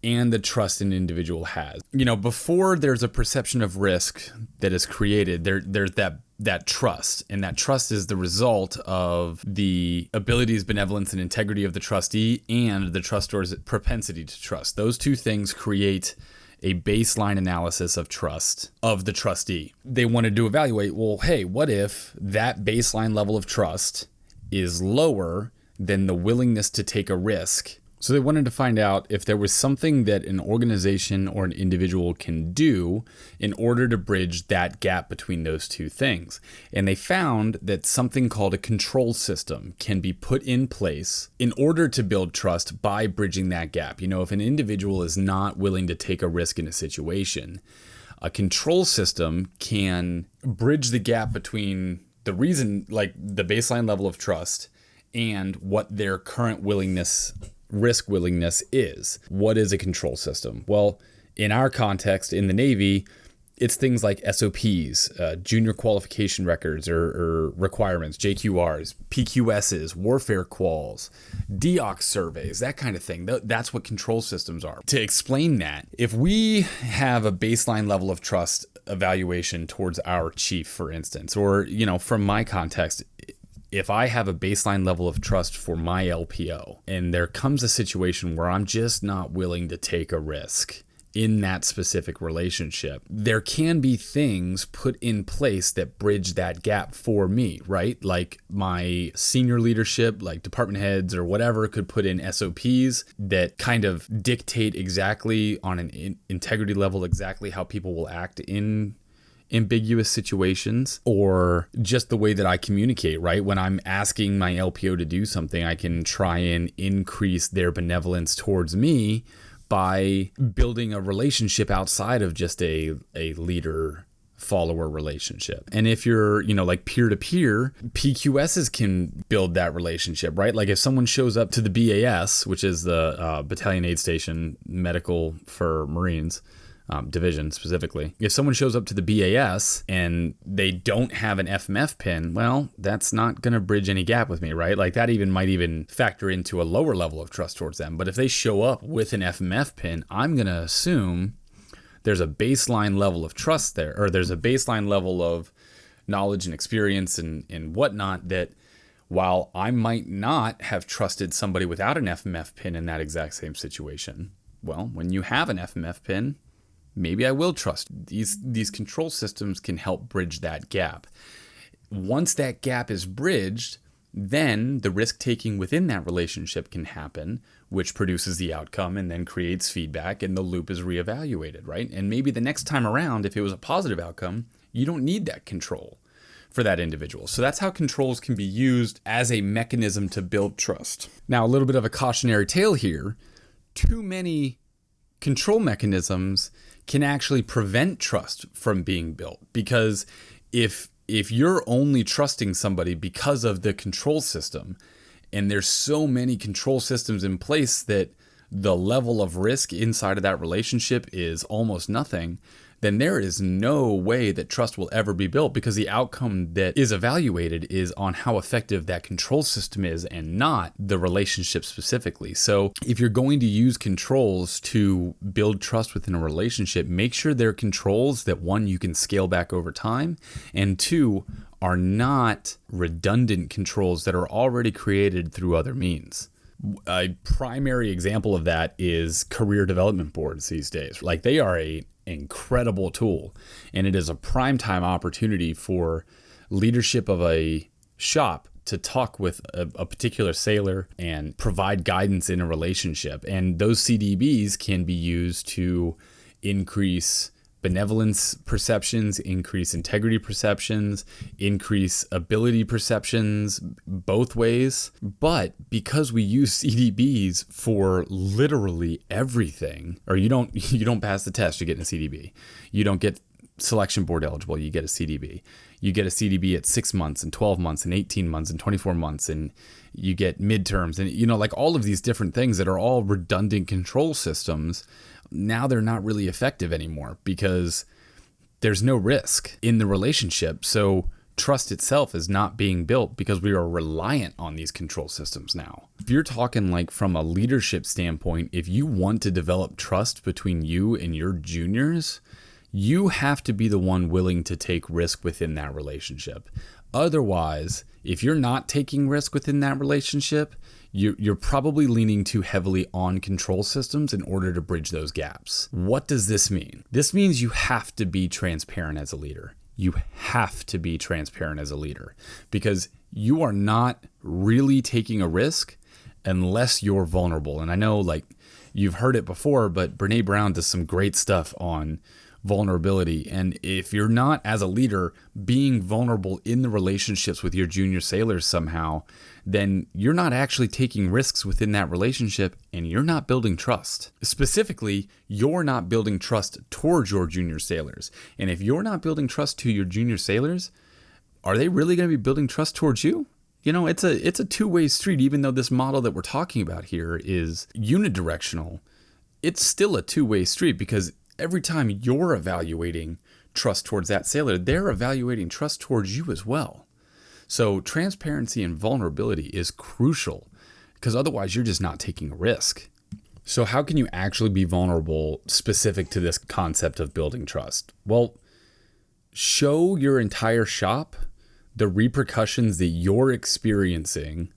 and the trust an individual has? Before there's a perception of risk that is created, there's that trust, and that trust is the result of the abilities, benevolence, and integrity of the trustee and the trustor's propensity to trust. Those two things create a baseline analysis of trust of the trustee. They wanted to evaluate, well, hey, what if that baseline level of trust is lower than the willingness to take a risk So they wanted to find out if there was something that an organization or an individual can do in order to bridge that gap between those two things. And they found that something called a control system can be put in place in order to build trust by bridging that gap. If an individual is not willing to take a risk in a situation, a control system can bridge the gap between the reason, like the baseline level of trust, and what their current risk willingness is. What is a control system? Well, in our context in the Navy, it's things like SOPs, junior qualification records or requirements, JQRs, PQSs, warfare quals, DOC surveys, that kind of thing. That's what control systems are. To explain that, if we have a baseline level of trust evaluation towards our chief, for instance, or, from my context, if I have a baseline level of trust for my LPO and there comes a situation where I'm just not willing to take a risk in that specific relationship, there can be things put in place that bridge that gap for me, right? Like my senior leadership, like department heads or whatever, could put in SOPs that kind of dictate exactly on an integrity level exactly how people will act in ambiguous situations, or just the way that I communicate, right? When I'm asking my LPO to do something, I can try and increase their benevolence towards me by building a relationship outside of just a leader follower relationship. And if you're, like peer-to-peer, PQSs can build that relationship, right? Like if someone shows up to the BAS, which is the Battalion Aid Station Medical for Marines, division specifically. If someone shows up to the BAS and they don't have an FMF pin, well, that's not going to bridge any gap with me, right? Like that might even factor into a lower level of trust towards them. But if they show up with an FMF pin, I'm going to assume there's a baseline level of trust there, or there's a baseline level of knowledge and experience and whatnot, that while I might not have trusted somebody without an FMF pin in that exact same situation, well, when you have an FMF pin, maybe I will trust. These control systems can help bridge that gap. Once that gap is bridged, then the risk-taking within that relationship can happen, which produces the outcome and then creates feedback, and the loop is reevaluated, right? And maybe the next time around, if it was a positive outcome, you don't need that control for that individual. So that's how controls can be used as a mechanism to build trust. Now, a little bit of a cautionary tale here. Too many control mechanisms can actually prevent trust from being built, because if you're only trusting somebody because of the control system, and there's so many control systems in place that the level of risk inside of that relationship is almost nothing, then there is no way that trust will ever be built, because the outcome that is evaluated is on how effective that control system is and not the relationship specifically. So if you're going to use controls to build trust within a relationship, make sure they're controls that, one, you can scale back over time, and two, are not redundant controls that are already created through other means. A primary example of that is career development boards these days. Like, they are an incredible tool, and it is a prime time opportunity for leadership of a shop to talk with a particular sailor and provide guidance in a relationship. And those CDBs can be used to increase benevolence perceptions, increase integrity perceptions, increase ability perceptions, both ways. But because we use CDBs for literally everything, or you don't pass the test, you get in a CDB. You don't get selection board eligible, you get a CDB. You get a CDB at 6 months and 12 months and 18 months and 24 months, and you get midterms, and like all of these different things that are all redundant control systems. Now they're not really effective anymore because there's no risk in the relationship. So trust itself is not being built because we are reliant on these control systems now. If you're talking like from a leadership standpoint, if you want to develop trust between you and your juniors, you have to be the one willing to take risk within that relationship. Otherwise, if you're not taking risk within that relationship, you're probably leaning too heavily on control systems in order to bridge those gaps. What does this mean? This means you have to be transparent as a leader. You have to be transparent as a leader, because you are not really taking a risk unless you're vulnerable. And I know like you've heard it before, but Brene Brown does some great stuff on vulnerability. And if you're not, as a leader, being vulnerable in the relationships with your junior sailors somehow, then you're not actually taking risks within that relationship and you're not building trust. Specifically, you're not building trust towards your junior sailors. And if you're not building trust to your junior sailors, are they really going to be building trust towards you? You know, it's a two-way street. Even though this model that we're talking about here is unidirectional, it's still a two-way street, because every time you're evaluating trust towards that sailor, they're evaluating trust towards you as well. So transparency and vulnerability is crucial, because otherwise you're just not taking a risk. So how can you actually be vulnerable specific to this concept of building trust? Well, show your entire shop the repercussions that you're experiencing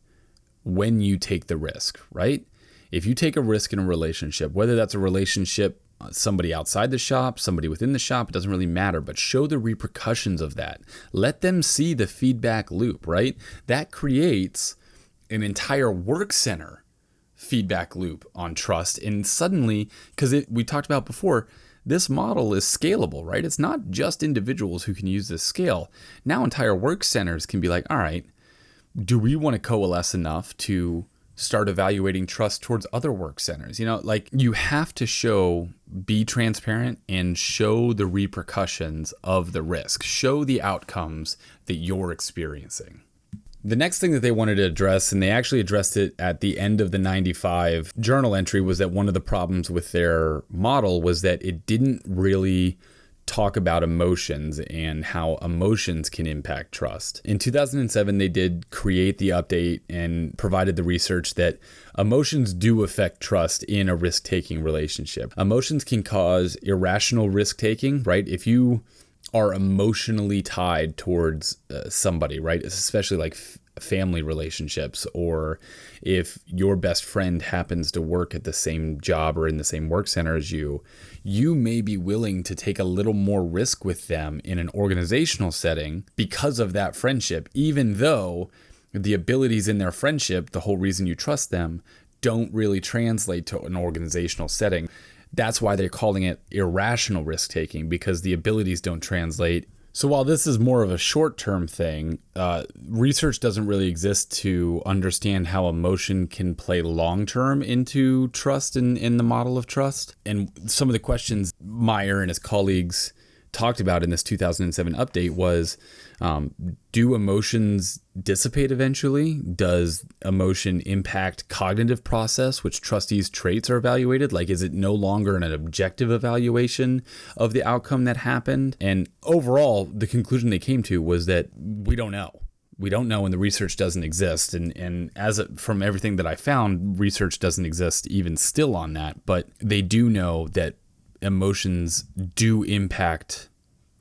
when you take the risk, right? If you take a risk in a relationship, whether that's a relationship somebody outside the shop, somebody within the shop, it doesn't really matter, but show the repercussions of that. Let them see the feedback loop, right? That creates an entire work center feedback loop on trust. And suddenly, because we talked about before, this model is scalable, right? It's not just individuals who can use this scale. Now entire work centers can be like, all right, do we want to coalesce enough to start evaluating trust towards other work centers? You know, like you have to be transparent and show the repercussions of the risk, show the outcomes that you're experiencing. The next thing that they wanted to address, and they actually addressed it at the end of the 95 journal entry, was that one of the problems with their model was that it didn't really talk about emotions and how emotions can impact trust. In 2007, they did create the update and provided the research that emotions do affect trust in a risk-taking relationship. Emotions can cause irrational risk-taking, right? If you are emotionally tied towards somebody, right? Especially like family relationships, or if your best friend happens to work at the same job or in the same work center as you, you may be willing to take a little more risk with them in an organizational setting because of that friendship, even though the abilities in their friendship, the whole reason you trust them, don't really translate to an organizational setting. That's why they're calling it irrational risk-taking, because the abilities don't translate. So while this is more of a short-term thing, research doesn't really exist to understand how emotion can play long-term into trust in the model of trust. And some of the questions Meyer and his colleagues talked about in this 2007 update was, do emotions dissipate eventually? Does emotion impact cognitive process, which trustees' traits are evaluated? Like, is it no longer an objective evaluation of the outcome that happened? And overall, the conclusion they came to was that we don't know. We don't know, and the research doesn't exist. And from everything that I found, research doesn't exist even still on that. But they do know that emotions do impact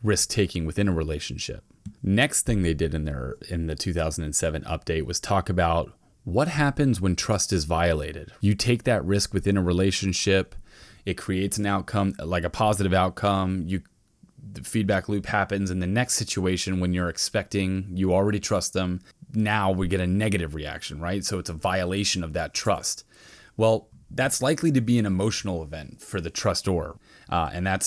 risk-taking within a relationship. Next thing they did in the 2007 update was talk about what happens when trust is violated. You take that risk within a relationship, it creates an outcome, like a positive outcome. The feedback loop happens in the next situation when you're expecting, you already trust them. Now we get a negative reaction, right? So it's a violation of that trust. Well, that's likely to be an emotional event for the trustor, and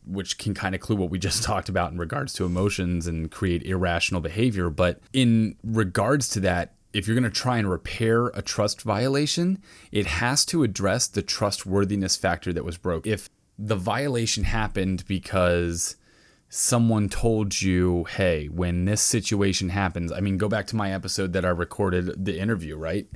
which can kind of clue what we just talked about in regards to emotions and create irrational behavior. But in regards to that, if you're going to try and repair a trust violation, it has to address the trustworthiness factor that was broke. If the violation happened because someone told you, hey, when this situation happens, I mean, go back to my episode that I recorded the interview, right?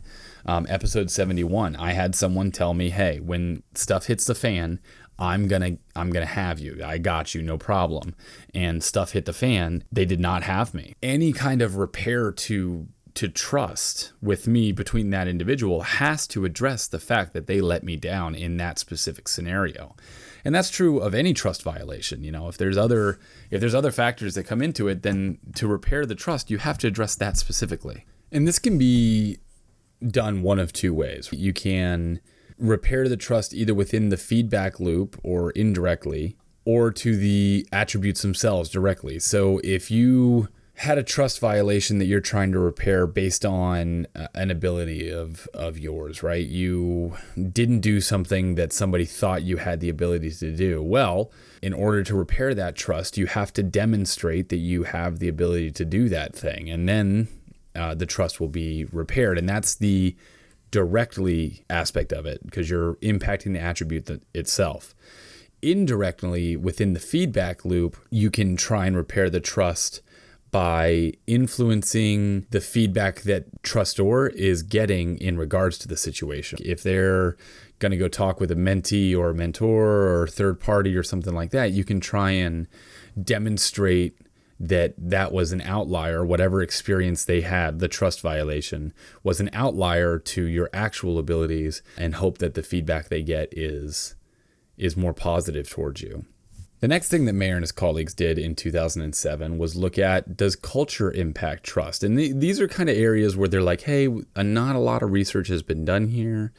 Episode 71. I had someone tell me, hey, when stuff hits the fan, I'm gonna have you. I got you, no problem. And stuff hit the fan, they did not have me. Any kind of repair to trust with me between that individual has to address the fact that they let me down in that specific scenario. And that's true of any trust violation. You know, if there's other factors that come into it, then to repair the trust, you have to address that specifically. And this can be done one of two ways. You can repair the trust either within the feedback loop or indirectly, or to the attributes themselves directly. So if you had a trust violation that you're trying to repair based on an ability of yours, right? You didn't do something that somebody thought you had the ability to do. Well, in order to repair that trust, you have to demonstrate that you have the ability to do that thing. And then the trust will be repaired. And that's the directly aspect of it, because you're impacting the attribute itself. Indirectly, within the feedback loop, you can try and repair the trust by influencing the feedback that trustor is getting in regards to the situation. If they're going to go talk with a mentee or a mentor or third party or something like that, you can try and demonstrate that was an outlier. Whatever experience they had, the trust violation, was an outlier to your actual abilities, and hope that the feedback they get is more positive towards you. The next thing that Mayer and his colleagues did in 2007 was look at, does culture impact trust? And these are kind of areas where they're like, hey, not a lot of research has been done here,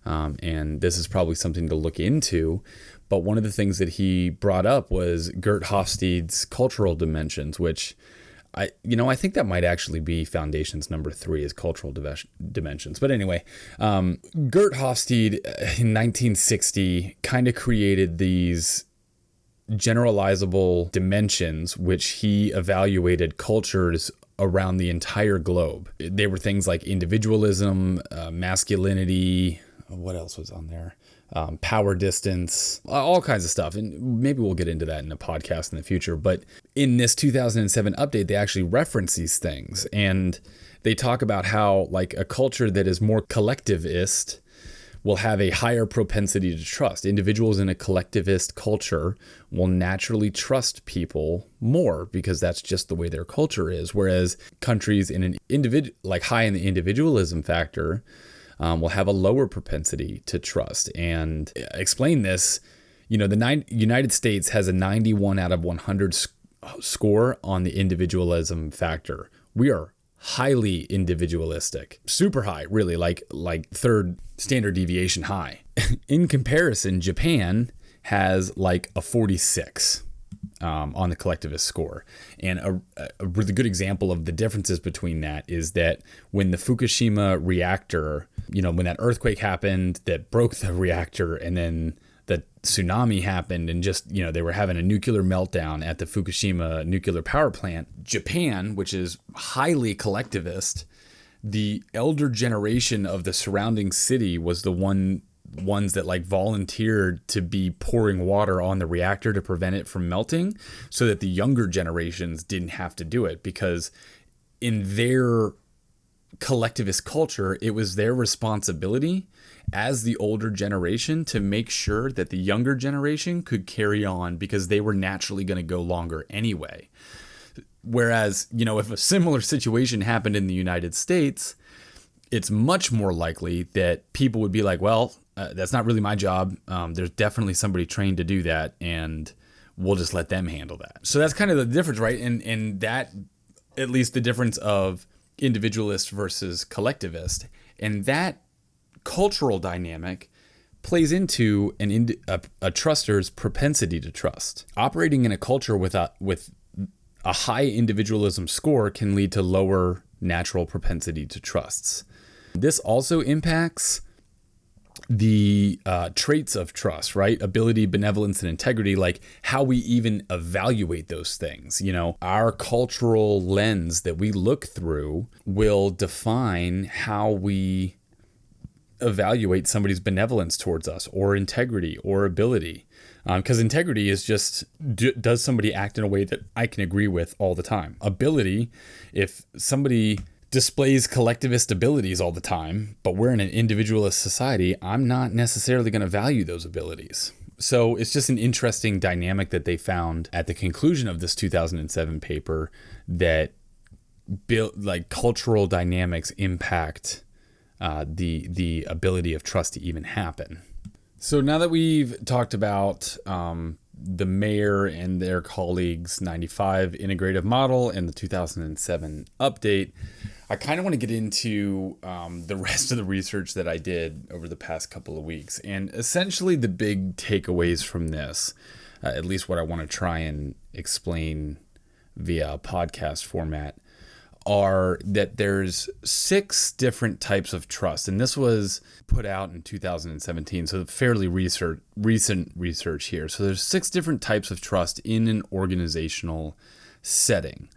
and this is probably something to look into. But one of the things that he brought up was Gert Hofstede's cultural dimensions, which I think that might actually be Foundations number 3 is cultural dimensions. But anyway, Gert Hofstede in 1960 kind of created these generalizable dimensions, which he evaluated cultures around the entire globe. They were things like individualism, masculinity, what else was on there? Power distance, all kinds of stuff. And maybe we'll get into that in a podcast in the future. But in this 2007 update, they actually reference these things. And they talk about how like a culture that is more collectivist will have a higher propensity to trust. Individuals in a collectivist culture will naturally trust people more because that's just the way their culture is. Whereas countries in an high in the individualism factor will have a lower propensity to trust. And explain this, the United States has a 91 out of 100 score on the individualism factor. We are highly individualistic, super high, really, like third standard deviation high. In comparison, Japan has like a 46 on the collectivist score. And a really good example of the differences between that is that when the Fukushima reactor, when that earthquake happened that broke the reactor, and then the tsunami happened, and just, they were having a nuclear meltdown at the Fukushima nuclear power plant. Japan, which is highly collectivist, the elder generation of the surrounding city was the ones that like volunteered to be pouring water on the reactor to prevent it from melting, so that the younger generations didn't have to do it, because in their collectivist culture, it was their responsibility as the older generation to make sure that the younger generation could carry on, because they were naturally going to go longer anyway. Whereas, if a similar situation happened in the United States, it's much more likely that people would be like, well, that's not really my job. There's definitely somebody trained to do that, and we'll just let them handle that. So that's kind of the difference, right? And that, at least the difference of individualist versus collectivist. And that cultural dynamic plays into a truster's propensity to trust. Operating in a culture with a high individualism score can lead to lower natural propensity to trusts. This also impacts the traits of trust, right? Ability, benevolence, and integrity, like how we even evaluate those things. Our cultural lens that we look through will define how we evaluate somebody's benevolence towards us, or integrity, or ability. Because integrity is just, does somebody act in a way that I can agree with all the time? Ability, if somebody displays collectivist abilities all the time, but we're in an individualist society, I'm not necessarily going to value those abilities. So it's just an interesting dynamic that they found at the conclusion of this 2007 paper, that cultural dynamics impact the ability of trust to even happen. So now that we've talked about the Mayer and their colleagues' 95 integrative model and the 2007 update, I kind of want to get into the rest of the research that I did over the past couple of weeks. And essentially the big takeaways from this, at least what I want to try and explain via podcast format are that there's 6 different types of trust. And this was put out in 2017, so fairly recent research here. So there's 6 different types of trust in an organizational setting.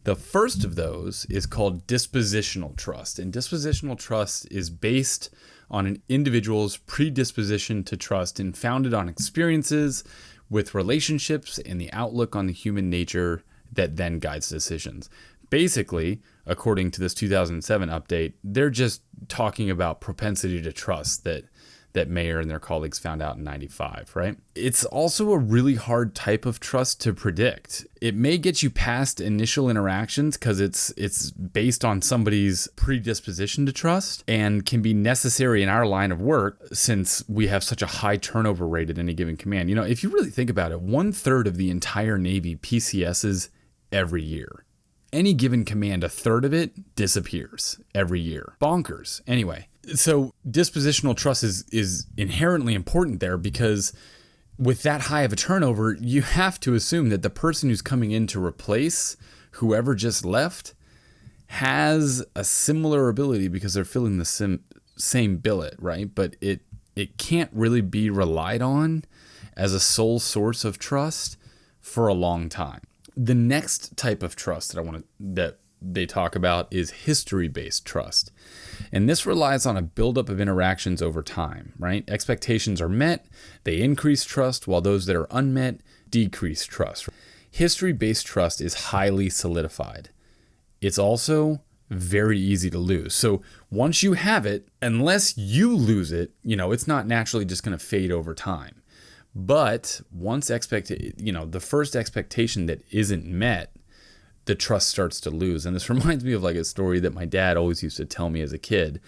The first of those is called dispositional trust. And dispositional trust is based on an individual's predisposition to trust and founded on experiences with relationships and the outlook on the human nature that then guides decisions. Basically, according to this 2007 update, they're just talking about propensity to trust that Mayer and their colleagues found out in 95, right? It's also a really hard type of trust to predict. It may get you past initial interactions because it's based on somebody's predisposition to trust and can be necessary in our line of work since we have such a high turnover rate at any given command. If you really think about it, 1/3 of the entire Navy PCSs every year. Any given command, 1/3 of it disappears every year. Bonkers. Anyway, so dispositional trust is inherently important there because with that high of a turnover, you have to assume that the person who's coming in to replace whoever just left has a similar ability because they're filling the same billet, right? But it can't really be relied on as a sole source of trust for a long time. The next type of trust that they talk about is history-based trust. And this relies on a buildup of interactions over time, right? Expectations are met, they increase trust, while those that are unmet decrease trust. History-based trust is highly solidified. It's also very easy to lose. So once you have it, unless you lose it, it's not naturally just going to fade over time. But once the first expectation that isn't met, the trust starts to lose. And this reminds me of like a story that my dad always used to tell me as a kid.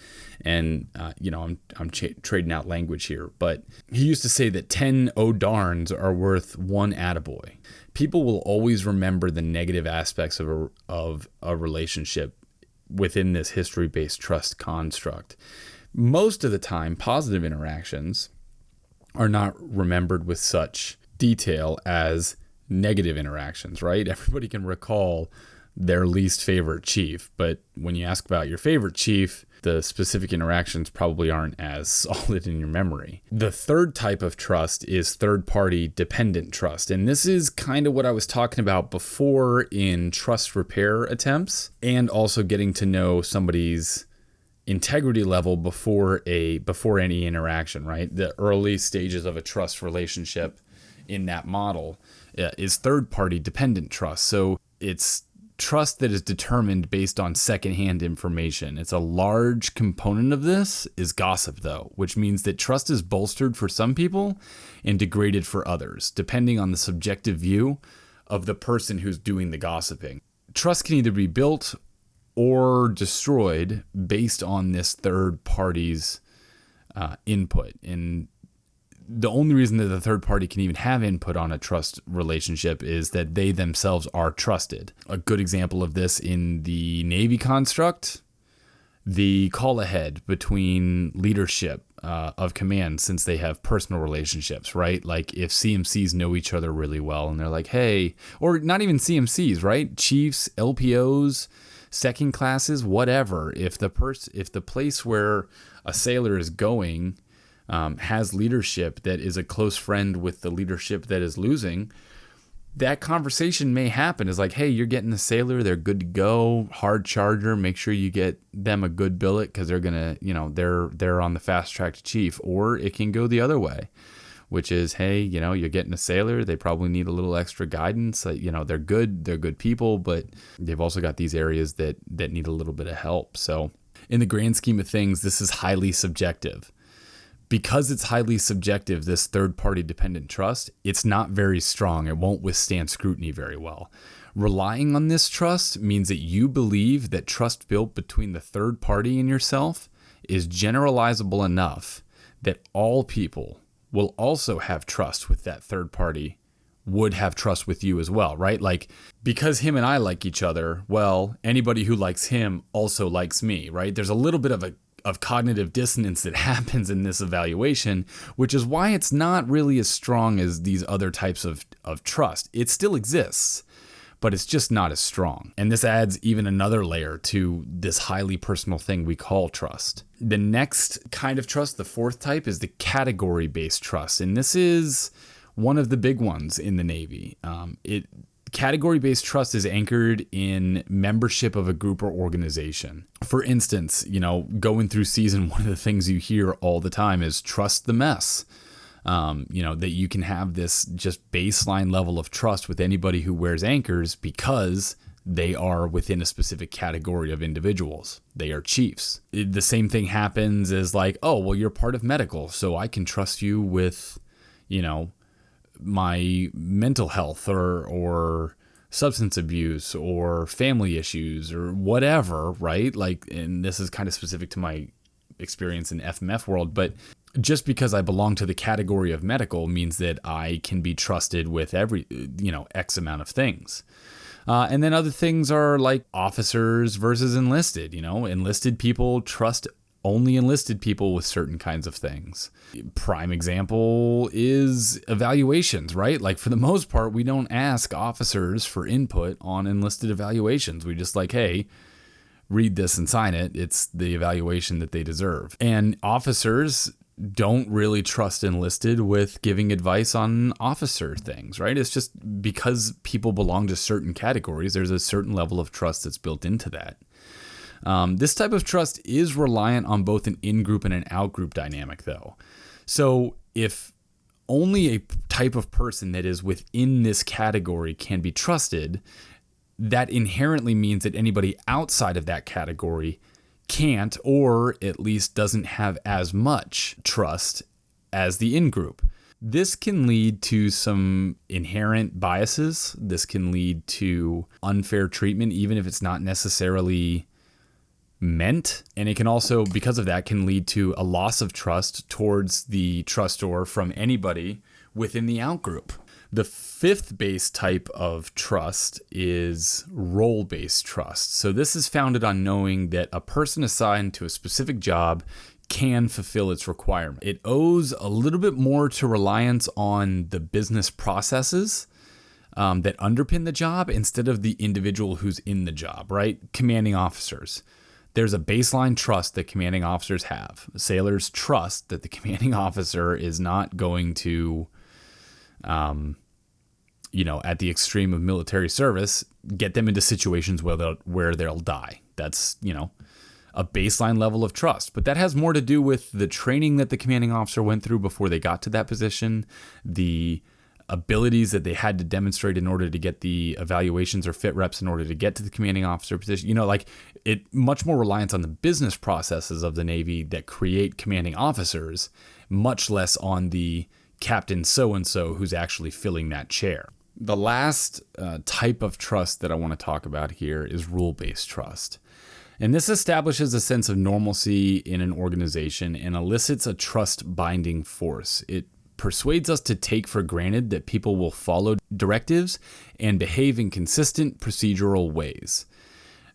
And, I'm trading out language here, but he used to say that 10 oh darns are worth 1 attaboy. People will always remember the negative aspects of a relationship within this history-based trust construct. Most of the time, positive interactions are not remembered with such detail as negative interactions, right? Everybody can recall their least favorite chief, but when you ask about your favorite chief, the specific interactions probably aren't as solid in your memory. The third type of trust is third-party dependent trust, and this is kind of what I was talking about before in trust repair attempts, and also getting to know somebody's integrity level before any interaction, right? The early stages of a trust relationship in that model is third-party dependent trust. So it's trust that is determined based on secondhand information. It's a large component of this is gossip, though, which means that trust is bolstered for some people and degraded for others, depending on the subjective view of the person who's doing the gossiping. Trust can either be built or destroyed based on this third party's input. And the only reason that the third party can even have input on a trust relationship is that they themselves are trusted. A good example of this in the Navy construct, the call ahead between leadership of command, since they have personal relationships, right? Like if CMCs know each other really well and they're like, hey, or not even CMCs, right? Chiefs, LPOs, second classes, whatever. If the place where a sailor is going has leadership that is a close friend with the leadership that is losing, that conversation may happen. Is like, hey, you're getting the sailor, they're good to go, hard charger, make sure you get them a good billet because they're gonna, they're on the fast track to chief. Or it can go the other way, which is, hey, you're getting a sailor, they probably need a little extra guidance. They're good people, but they've also got these areas that need a little bit of help. So in the grand scheme of things, this is highly subjective. Because it's highly subjective, this third-party dependent trust, it's not very strong. It won't withstand scrutiny very well. Relying on this trust means that you believe that trust built between the third party and yourself is generalizable enough that all people will also have trust with that third party, would have trust with you as well, right? Like, because him and I like each other, well, anybody who likes him also likes me, right? There's a little bit of cognitive dissonance that happens in this evaluation, which is why it's not really as strong as these other types of trust. It still exists, but it's just not as strong. And this adds even another layer to this highly personal thing we call trust. The next kind of trust, the fourth type, is the category-based trust. And this is one of the big ones in the Navy. Category-based trust is anchored in membership of a group or organization. For instance, going through season, one of the things you hear all the time is trust the mess. That you can have this just baseline level of trust with anybody who wears anchors because they are within a specific category of individuals. They are chiefs. The same thing happens as like, oh, well, you're part of medical, so I can trust you with, my mental health or substance abuse or family issues or whatever, right? Like, and this is kind of specific to my experience in FMF world, but just because I belong to the category of medical means that I can be trusted with every, X amount of things. And then other things are like officers versus enlisted. Enlisted people trust only enlisted people with certain kinds of things. Prime example is evaluations, right? Like for the most part, we don't ask officers for input on enlisted evaluations. We just like, hey, read this and sign it. It's the evaluation that they deserve. And officers don't really trust enlisted with giving advice on officer things, right? It's just because people belong to certain categories, there's a certain level of trust that's built into that. This type of trust is reliant on both an in-group and an out-group dynamic, though. So if only a type of person that is within this category can be trusted, that inherently means that anybody outside of that category can't, or at least doesn't have as much trust as the in-group. This can lead to some inherent biases. This can lead to unfair treatment, even if it's not necessarily meant. And it can also, because of that, can lead to a loss of trust towards the trustor from anybody within the out-group. The fifth base type of trust is role-based trust. So this is founded on knowing that a person assigned to a specific job can fulfill its requirement. It owes a little bit more to reliance on the business processes that underpin the job instead of the individual who's in the job, right? Commanding officers. There's a baseline trust that commanding officers have. Sailors trust that the commanding officer is not going to, at the extreme of military service, get them into situations where they'll die. That's, a baseline level of trust. But that has more to do with the training that the commanding officer went through before they got to that position, the abilities that they had to demonstrate in order to get the evaluations or fit reps in order to get to the commanding officer position. It much more reliance on the business processes of the Navy that create commanding officers, much less on the captain so-and-so who's actually filling that chair. The last type of trust that I want to talk about here is rule-based trust. And this establishes a sense of normalcy in an organization and elicits a trust binding force. It persuades us to take for granted that people will follow directives and behave in consistent procedural ways.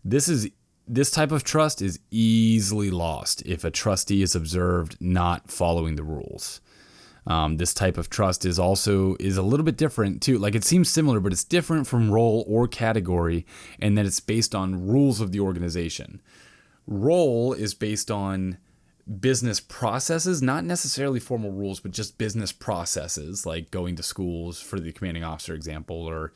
This type of trust is easily lost if a trustee is observed not following the rules. This type of trust is a little bit different too. Like, it seems similar, but it's different from role or category, and that it's based on rules of the organization. Role is based on business processes, not necessarily formal rules, but just business processes, like going to schools for the commanding officer example, or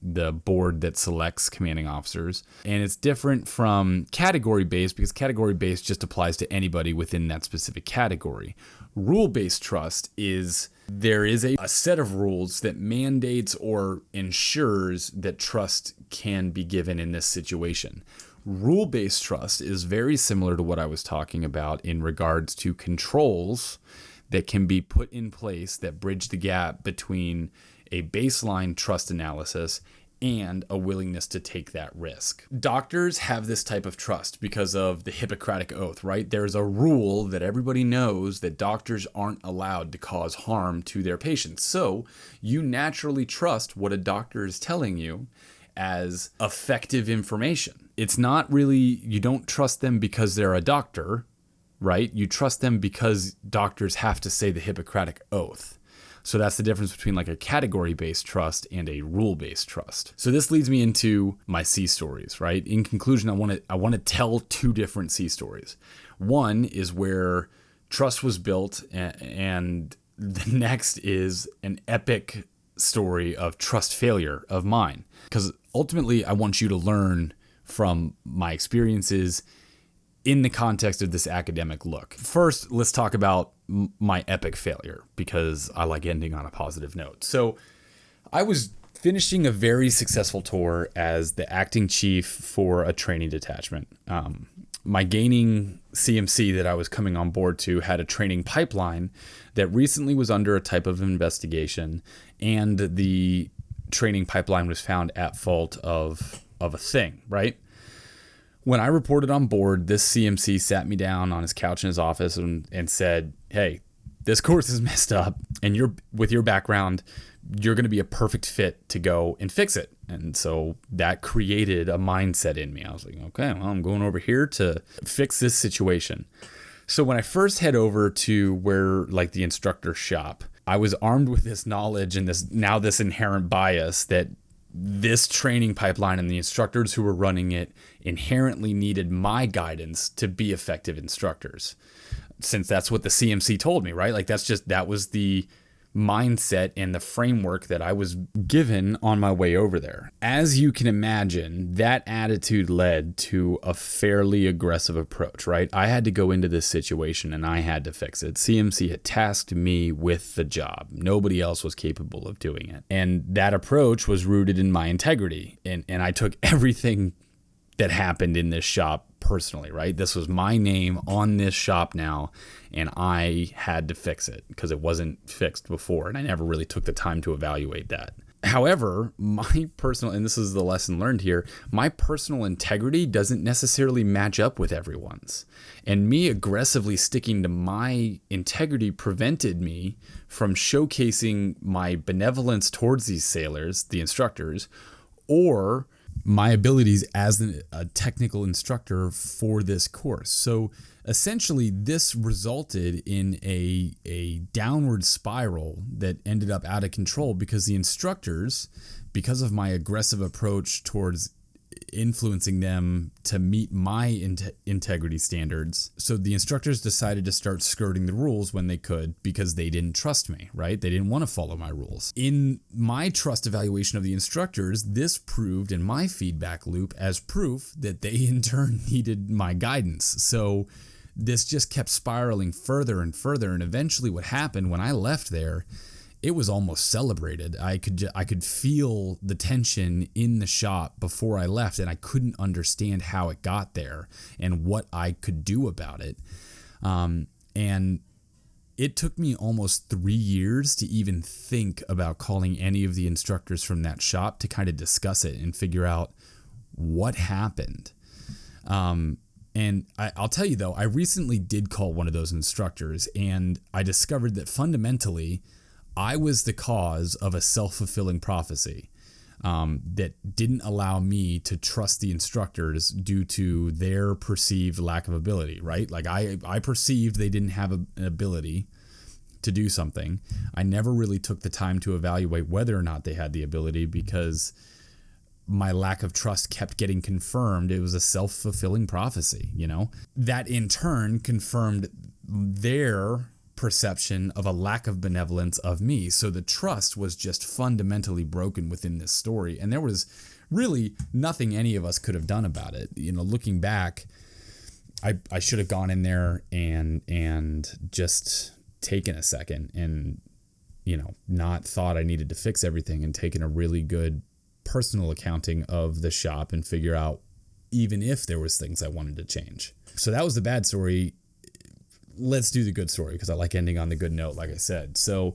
the board that selects commanding officers. And it's different from category-based because category-based just applies to anybody within that specific category. Rule-based trust is there is a set of rules that mandates or ensures that trust can be given in this situation. Rule-based trust is very similar to what I was talking about in regards to controls that can be put in place that bridge the gap between a baseline trust analysis and a willingness to take that risk. Doctors have this type of trust because of the Hippocratic Oath, right? There's a rule that everybody knows that doctors aren't allowed to cause harm to their patients. So you naturally trust what a doctor is telling you as effective information. It's not really, you don't trust them because they're a doctor, right? You trust them because doctors have to say the Hippocratic Oath. So that's the difference between like a category-based trust and a rule-based trust. So this leads me into my C stories, right? In conclusion, I want to tell two different C stories. One is where trust was built, and the next is an epic story of trust failure of mine. Because ultimately, I want you to learn from my experiences in the context of this academic look. First, let's talk about my epic failure, because I like ending on a positive note. So I was finishing a very successful tour as the acting chief for a training detachment. My gaining CMC that I was coming on board to had a training pipeline that recently was under a type of investigation, and the training pipeline was found at fault of a thing, right? When I reported on board, this CMC sat me down on his couch in his office and said, hey, this course is messed up, and with your background, you're going to be a perfect fit to go and fix it. And so that created a mindset in me. I was like, okay, well, I'm going over here to fix this situation. So when I first head over to where like the instructor shop, I was armed with this knowledge and this inherent bias that this training pipeline and the instructors who were running it inherently needed my guidance to be effective instructors, since that's what the CMC told me, right? Like that was the mindset and the framework that I was given on my way over there. As you can imagine, that attitude led to a fairly aggressive approach, right? I had to go into this situation and I had to fix it. CMC had tasked me with the job. Nobody else was capable of doing it. And that approach was rooted in my integrity. And I took everything that happened in this shop personally, right? This was my name on this shop now, and I had to fix it because it wasn't fixed before, and I never really took the time to evaluate that. However, my personal, and this is the lesson learned here, my personal integrity doesn't necessarily match up with everyone's. And me aggressively sticking to my integrity prevented me from showcasing my benevolence towards these sailors, the instructors, or my abilities as a technical instructor for this course. So essentially, this resulted in a downward spiral that ended up out of control because the instructors, because of my aggressive approach towards influencing them to meet my integrity standards. So the instructors decided to start skirting the rules when they could because they didn't trust me, right? They didn't want to follow my rules. In my trust evaluation of the instructors, this proved in my feedback loop as proof that they in turn needed my guidance. So this just kept spiraling further and further. And eventually what happened when I left there, it was almost celebrated. I could feel the tension in the shop before I left, and I couldn't understand how it got there and what I could do about it. And it took me almost 3 years to even think about calling any of the instructors from that shop to kind of discuss it and figure out what happened. And I'll tell you, though, I recently did call one of those instructors, and I discovered that fundamentally, I was the cause of a self-fulfilling prophecy that didn't allow me to trust the instructors due to their perceived lack of ability, right? Like I perceived they didn't have an ability to do something. I never really took the time to evaluate whether or not they had the ability because my lack of trust kept getting confirmed. It was a self-fulfilling prophecy, you know? That in turn confirmed their perception of a lack of benevolence of me. So the trust was just fundamentally broken within this story. And there was really nothing any of us could have done about it. You know, looking back, I should have gone in there and just taken a second and, you know, not thought I needed to fix everything and taken a really good personal accounting of the shop and figure out even if there was things I wanted to change. So that was the bad story. Let's do the good story because I like ending on the good note, like I said. So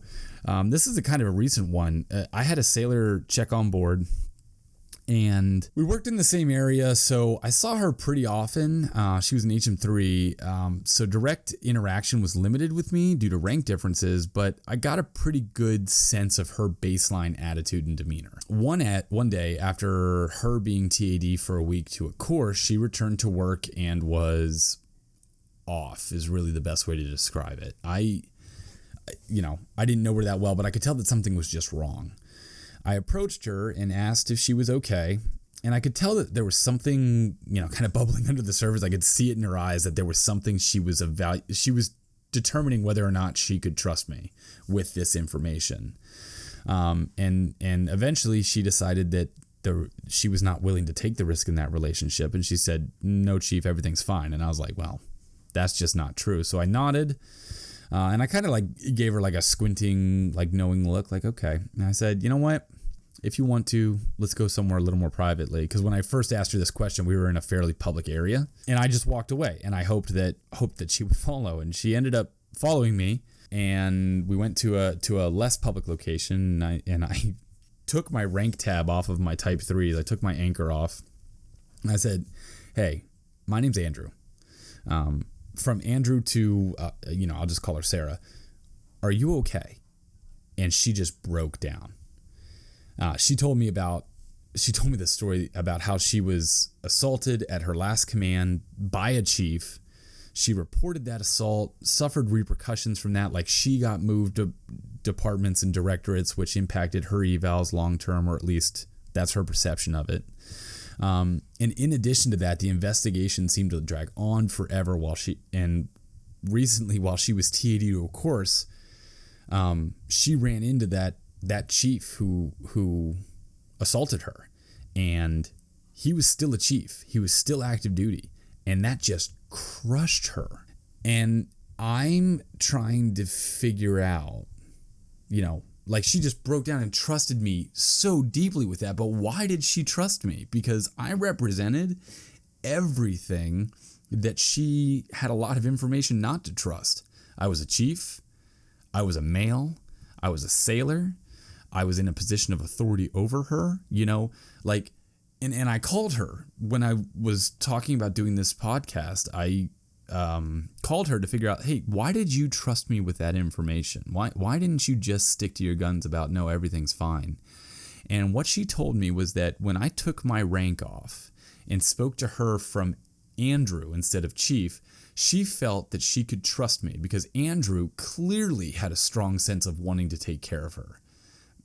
this is a kind of a recent one. I had a sailor check on board and we worked in the same area. So I saw her pretty often. She was an HM3. So direct interaction was limited with me due to rank differences, but I got a pretty good sense of her baseline attitude and demeanor. One day after her being TAD for a week to a course, she returned to work and was off is really the best way to describe it. I didn't know her that well, but I could tell that something was just wrong. I approached her and asked if she was okay. And I could tell that there was something, kind of bubbling under the surface. I could see it in her eyes that there was something she was determining whether or not she could trust me with this information. And eventually she decided that she was not willing to take the risk in that relationship. And she said, "No, Chief, everything's fine." And I was like, well, that's just not true. So I nodded, and I kind of gave her a squinting, knowing look, okay. And I said, "You know what? If you want to, let's go somewhere a little more privately." Because when I first asked her this question, we were in a fairly public area, and I just walked away, and I hoped that she would follow, and she ended up following me, and we went to a less public location, and I took my rank tab off of my Type 3s. I took my anchor off, and I said, "Hey, my name's Andrew. From Andrew to I'll just call her Sarah. Are you okay?" And she just broke down. She told me this story about how she was assaulted at her last command by a chief. She reported that assault, suffered repercussions from that. She got moved to departments and directorates, which impacted her evals long term, or at least that's her perception of it. And in addition to that, the investigation seemed to drag on forever recently, while she was TA'd to a course, she ran into that chief who assaulted her, and he was still a chief. He was still active duty, and that just crushed her. And I'm trying to figure out, she just broke down and trusted me so deeply with that. But why did she trust me? Because I represented everything that she had a lot of information not to trust. I was a chief. I was a male. I was a sailor. I was in a position of authority over her, and I called her when I was talking about doing this podcast. I called her to figure out, hey, why did you trust me with that information? Why didn't you just stick to your guns about, no, everything's fine? And what she told me was that when I took my rank off and spoke to her from Andrew instead of Chief, she felt that she could trust me because Andrew clearly had a strong sense of wanting to take care of her.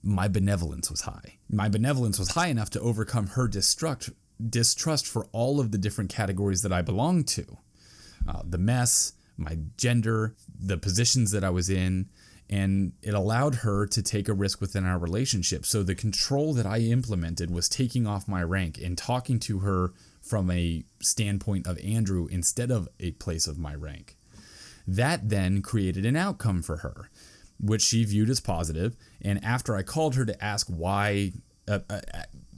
My benevolence was high. My benevolence was high enough to overcome her distrust for all of the different categories that I belonged to. The mess, my gender, the positions that I was in, and it allowed her to take a risk within our relationship. So the control that I implemented was taking off my rank and talking to her from a standpoint of Andrew instead of a place of my rank. That then created an outcome for her, which she viewed as positive. And after I called her to ask why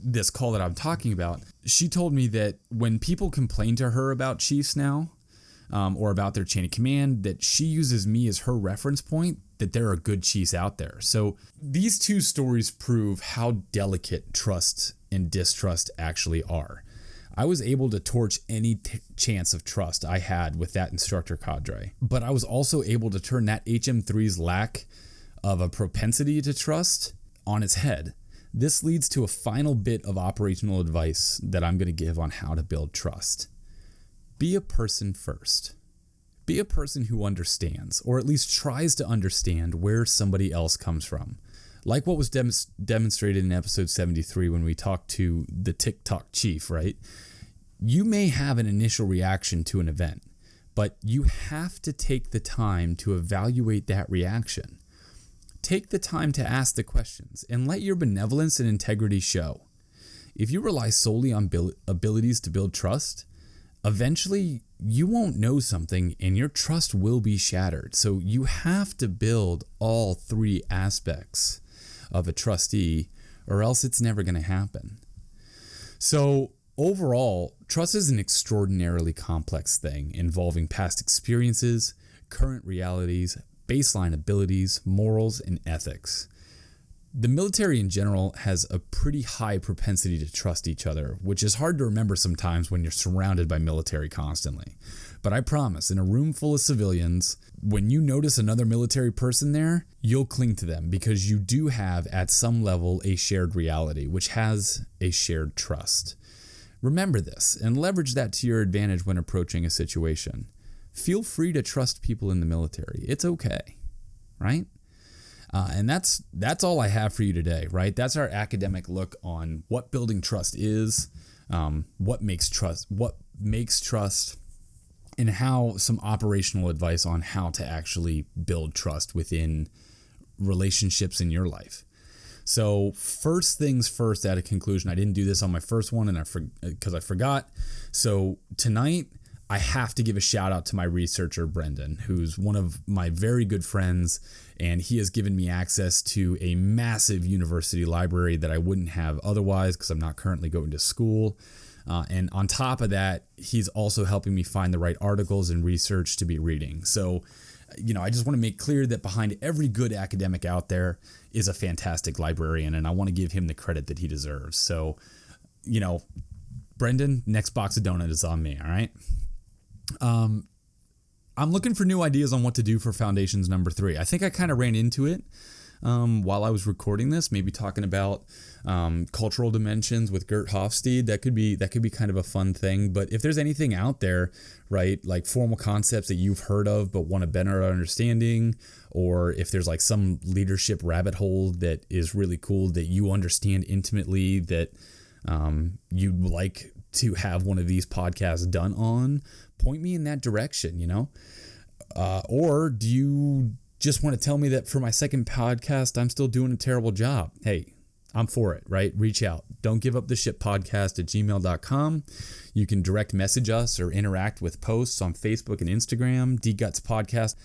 this call that I'm talking about, she told me that when people complain to her about chiefs now, or about their chain of command, that she uses me as her reference point, that there are good chiefs out there. So these two stories prove how delicate trust and distrust actually are. I was able to torch any chance of trust I had with that instructor cadre, but I was also able to turn that HM3's lack of a propensity to trust on its head. This leads to a final bit of operational advice that I'm going to give on how to build trust. Be a person first. Be a person who understands, or at least tries to understand, where somebody else comes from. Like what was demonstrated in episode 73 when we talked to the TikTok chief, right? You may have an initial reaction to an event, but you have to take the time to evaluate that reaction. Take the time to ask the questions and let your benevolence and integrity show. If you rely solely on abilities to build trust, eventually you won't know something and your trust will be shattered. So you have to build all three aspects of a trustee, or else it's never going to happen. So overall, trust is an extraordinarily complex thing involving past experiences, current realities, baseline abilities, morals, and ethics. The military in general has a pretty high propensity to trust each other, which is hard to remember sometimes when you're surrounded by military constantly. But I promise, in a room full of civilians, when you notice another military person there, you'll cling to them because you do have, at some level, a shared reality, which has a shared trust. Remember this and leverage that to your advantage when approaching a situation. Feel free to trust people in the military. It's okay, right? And that's all I have for you today, right? That's our academic look on what building trust is, what makes trust, and how some operational advice on how to actually build trust within relationships in your life. So first things first, at a conclusion, I didn't do this on my first one because I forgot. So tonight I have to give a shout out to my researcher, Brendan, who's one of my very good friends, and he has given me access to a massive university library that I wouldn't have otherwise because I'm not currently going to school. And on top of that, he's also helping me find the right articles and research to be reading. So, I just want to make clear that behind every good academic out there is a fantastic librarian, and I want to give him the credit that he deserves. So, Brendan, next box of donut is on me, all right? I'm looking for new ideas on what to do for Foundations number 3. I think I kind of ran into it while I was recording this, maybe talking about cultural dimensions with Gert Hofstede. That could be kind of a fun thing. But if there's anything out there, right, like formal concepts that you've heard of but want a better understanding, or if there's like some leadership rabbit hole that is really cool that you understand intimately that you'd like to have one of these podcasts done on, point me in that direction, or do you just want to tell me that for my second podcast, I'm still doing a terrible job? Hey, I'm for it, right? Reach out. Don't give up the ship podcast at gmail.com. You can direct message us or interact with posts on Facebook and Instagram, DGuts Podcast.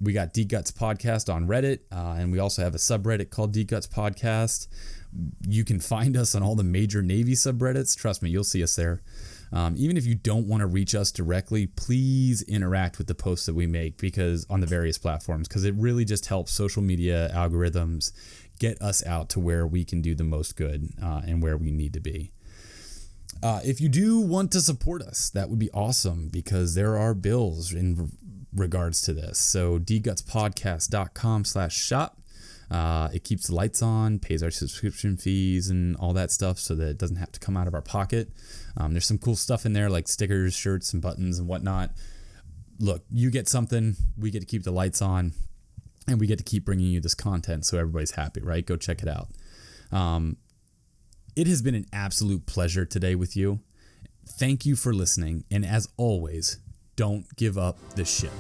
We got DGuts Podcast on Reddit, and we also have a subreddit called DGuts Podcast. You can find us on all the major Navy subreddits. Trust me, you'll see us there. Even if you don't want to reach us directly, please interact with the posts that we make because on the various platforms, because it really just helps social media algorithms get us out to where we can do the most good and where we need to be. If you do want to support us, that would be awesome because there are bills in regards to this. So dgutspodcast.com/shop. It keeps the lights on, pays our subscription fees and all that stuff so that it doesn't have to come out of our pocket. There's some cool stuff in there like stickers, shirts, and buttons and whatnot. Look, you get something, we get to keep the lights on, and we get to keep bringing you this content so everybody's happy, right? Go check it out. It has been an absolute pleasure today with you. Thank you for listening, and as always, don't give up the ship.